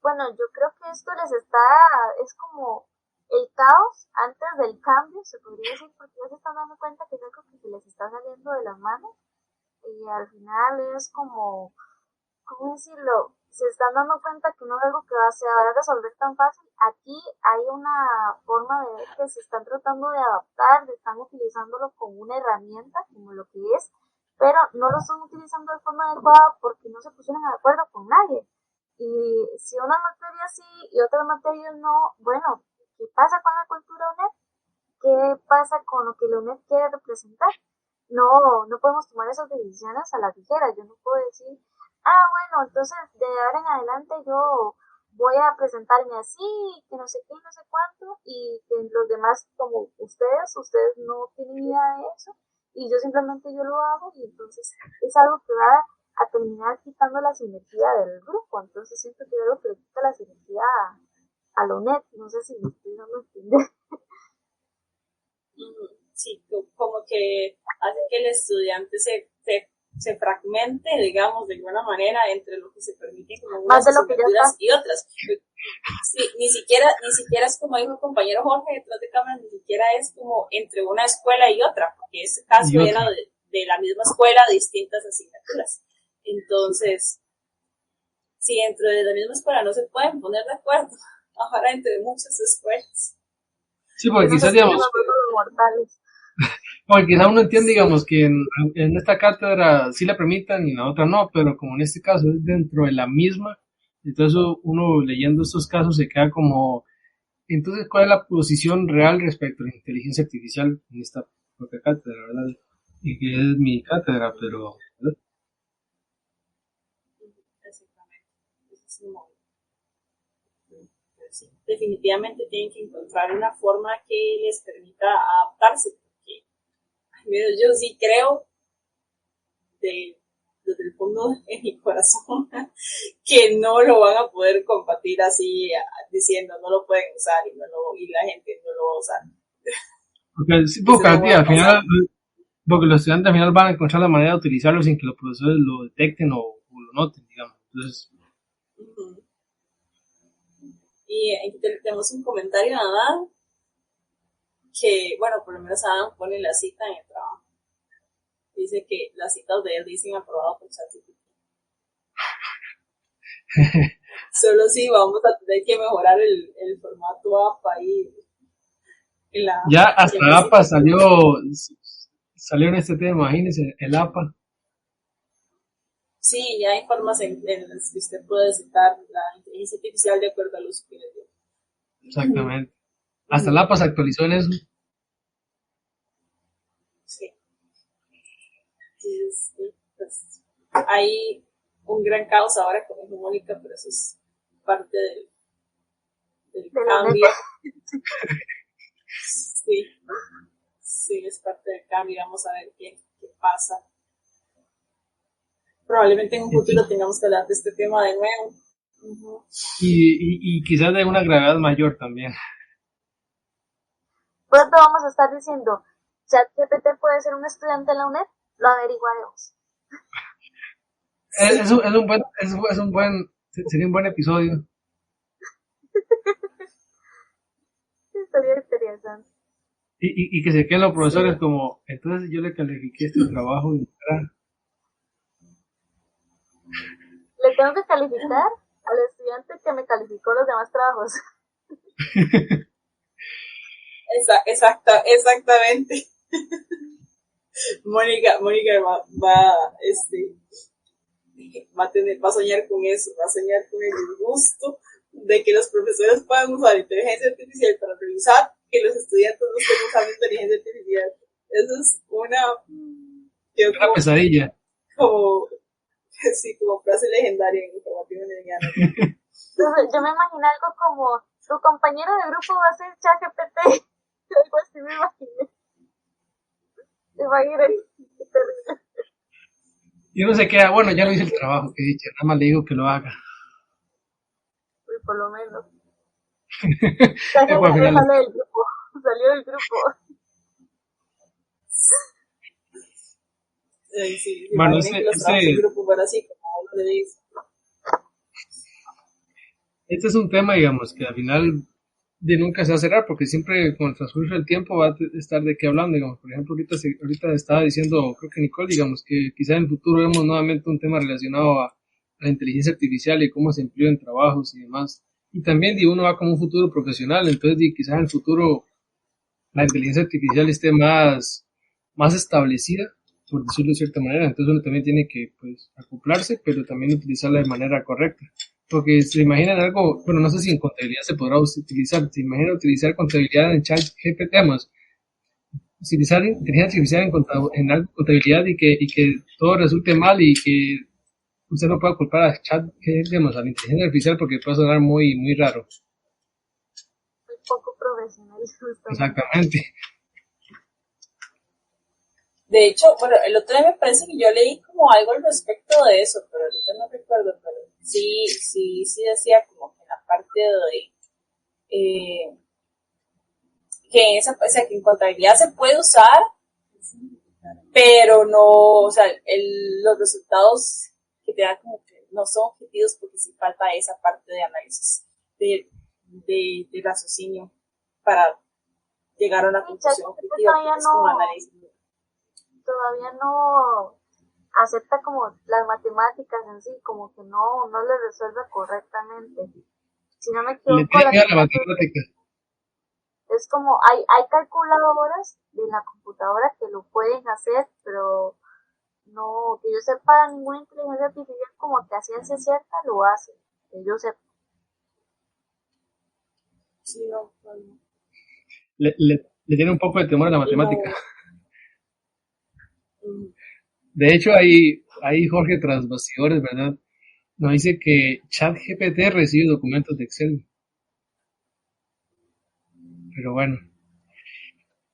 Bueno, yo creo que esto es como el caos antes del cambio, se podría decir, porque ya se están dando cuenta que es algo que se les está saliendo de las manos y al final es como, ¿cómo decirlo? Se están dando cuenta que no es algo que se va a resolver tan fácil. Aquí hay una forma de ver que se están tratando de adaptar, están utilizándolo como una herramienta, como lo que es, pero no lo están utilizando de forma adecuada porque no se pusieron de acuerdo con nadie. Y si una materia sí y otras materias no, bueno, ¿qué pasa con la cultura UNED? ¿Qué pasa con lo que la UNED quiere representar? No podemos tomar esas decisiones a la ligera. Yo no puedo decir, bueno, entonces de ahora en adelante yo voy a presentarme así, que no sé qué, no sé cuánto, y que los demás, como ustedes no tienen idea de eso, y yo lo hago, y entonces es algo que va a terminar quitando la sinergia del grupo. Entonces siento que es algo que le quita la sinergia a la UNED. No sé si me estoy dando a entender. Sí, como que hace que el estudiante se fragmente, digamos, de alguna manera entre lo que se permite como unas asignaturas y otras. Sí, ni siquiera es como dijo el compañero Jorge detrás de cámara, ni siquiera es como entre una escuela y otra, porque ese caso era de la misma escuela, distintas asignaturas. Entonces, si dentro de la misma escuela no se pueden poner de acuerdo, ahora entre muchas escuelas. Sí, porque quizás, digamos, porque quizás uno entiende, digamos, que en esta cátedra sí la permitan y en la otra no, pero como en este caso es dentro de la misma, entonces uno leyendo estos casos se queda como, entonces, ¿cuál es la posición real respecto a la inteligencia artificial en esta propia cátedra, verdad? Y que es mi cátedra, pero, ¿verdad? Exactamente. Sí, definitivamente tienen que encontrar una forma que les permita adaptarse, porque yo sí creo desde el fondo de mi corazón que no lo van a poder combatir así diciendo no lo pueden usar y la gente no lo va a usar. Porque, sí, porque al final, porque los estudiantes al final van a encontrar la manera de utilizarlo sin que los profesores lo detecten o lo noten, digamos. Entonces, y aquí tenemos un comentario de Adán que, bueno, por lo menos Adán pone la cita en el trabajo. Dice que las citas de él dicen aprobado por ChatGPT. Solo si vamos a tener que mejorar el formato APA ahí. Ya hasta APA salió en este tema, imagínense, el APA. Sí, ya hay formas en las que usted puede citar la inteligencia artificial de acuerdo a los que le dio. Exactamente. Hasta el APA se actualizó en eso. Sí. Pues, hay un gran caos ahora, como dijo Mónica, pero eso es parte del cambio. Sí, es parte del cambio. Vamos a ver qué pasa. Probablemente en un futuro tengamos que hablar de este tema de nuevo. Y quizás de una gravedad mayor también. Pronto vamos a estar diciendo, ChatGPT puede ser un estudiante en la UNED, lo averiguaremos. Sería un buen episodio. Sería interesante. Y que se queden los profesores como, entonces yo le califiqué este trabajo y le tengo que calificar al estudiante que me calificó los demás trabajos. Exactamente. Mónica va a soñar con eso, va a soñar con el disgusto de que los profesores puedan usar inteligencia artificial para revisar que los estudiantes no estén usando inteligencia artificial. Eso es una pesadilla. Como frase legendaria en informativo mediano. Yo me imagino algo como, tu compañero de grupo va a ser ChatGPT. Algo así me imaginé. Qué terrible. Y uno se queda, bueno, ya no hice el trabajo que he dicho, nada más le digo que lo haga. Uy, por lo menos. Salió del grupo. Sí, bueno, grupo para así, como uno le dice. Este es un tema, digamos, que al final de nunca se va a cerrar, porque siempre con el transcurso del tiempo va a estar de qué hablando, digamos. Por ejemplo, ahorita estaba diciendo, creo que Nicole, digamos, que quizá en el futuro vemos nuevamente un tema relacionado a la inteligencia artificial y cómo se emplea en trabajos y demás. Y también, uno va como un futuro profesional, entonces quizás en el futuro la inteligencia artificial esté más establecida, por decirlo de cierta manera. Entonces uno también tiene que, pues, acoplarse, pero también utilizarla de manera correcta. Porque se imaginan algo, bueno, no sé si en contabilidad se podrá utilizar, se imagina utilizar contabilidad en ChatGPT, utilizar inteligencia artificial en algo contabilidad y que todo resulte mal y que usted no puede culpar a chat, digamos, a la inteligencia artificial porque puede sonar muy, muy raro. Muy poco profesional, justamente. Exactamente. De hecho, bueno, el otro día me parece que yo leí como algo al respecto de eso, pero ahorita no recuerdo, pero sí decía como que en la parte de que en esa, o sea, que en contabilidad se puede usar, pero no, o sea, los resultados que te dan como que no son objetivos porque sí falta esa parte de análisis de raciocinio para llegar a una conclusión objetiva, que es como un análisis. Todavía no acepta como las matemáticas en sí, como que no le resuelve correctamente. Si no me equivoco, la matemática. Es como, hay calculadoras de la computadora que lo pueden hacer, pero no, que yo sepa, ninguna inteligencia artificial como que a ciencia cierta lo hace, que yo sepa. Sí, no. Le tiene un poco de temor a la matemática. De hecho, ahí Jorge tras bastidores, ¿verdad? Nos dice que ChatGPT recibe documentos de Excel. Pero bueno,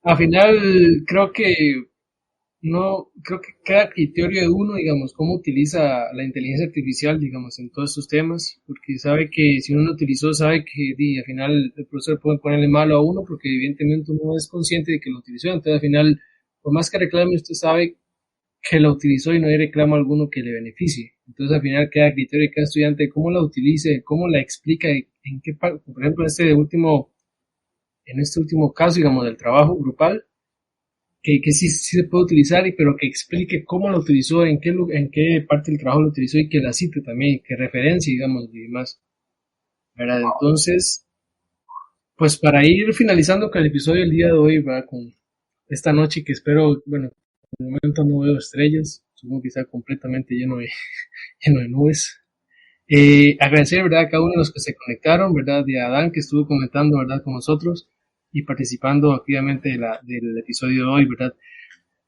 al final creo que queda criterio de uno, digamos, cómo utiliza la inteligencia artificial, digamos, en todos estos temas, porque sabe que si uno lo utilizó, sabe que al final el profesor puede ponerle malo a uno, porque evidentemente uno no es consciente de que lo utilizó, entonces al final, por más que reclame, usted sabe que lo utilizó y no hay reclamo alguno que le beneficie. Entonces al final queda criterio de cada estudiante cómo la utilice, cómo la explica, en qué parte, por ejemplo, en este último caso, digamos, del trabajo grupal, que sí se puede utilizar, pero que explique cómo lo utilizó, en qué parte del trabajo lo utilizó y que la cite también, que referencie, digamos, y demás. ¿Verdad? Entonces, pues para ir finalizando con el episodio del día de hoy, ¿verdad? Con esta noche que espero, bueno, de momento no veo estrellas, supongo que está completamente lleno de nubes. Agradecer, ¿verdad?, a cada uno de los que se conectaron, ¿verdad?, y a Adán que estuvo comentando, ¿verdad?, con nosotros y participando activamente del episodio de hoy, ¿verdad?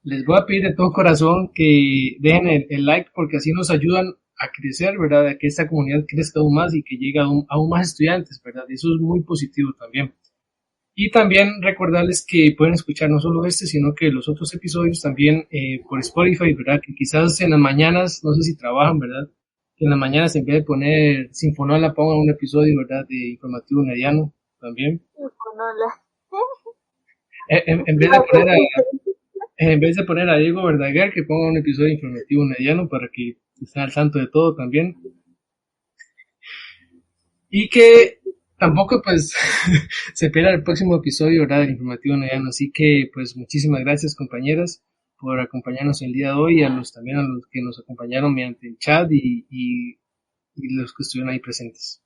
Les voy a pedir de todo corazón que dejen el like porque así nos ayudan a crecer, ¿verdad?, a que esta comunidad crezca aún más y que llegue aún más estudiantes, ¿verdad? Y eso es muy positivo también. Y también recordarles que pueden escuchar no solo este, sino que los otros episodios también por Spotify, ¿verdad? Que quizás en las mañanas, no sé si trabajan, ¿verdad? Que en las mañanas en vez de poner Sinfonola pongan un episodio, ¿verdad? De informativo mediano también. Sinfonola. En vez de poner a Diego Verdaguer, que ponga un episodio informativo mediano para que estén al tanto de todo también. Y que tampoco pues se pierda el próximo episodio, ¿verdad?, del informativo mediano. Así que pues muchísimas gracias, compañeras, por acompañarnos el día de hoy, también a los que nos acompañaron mediante el chat y los que estuvieron ahí presentes.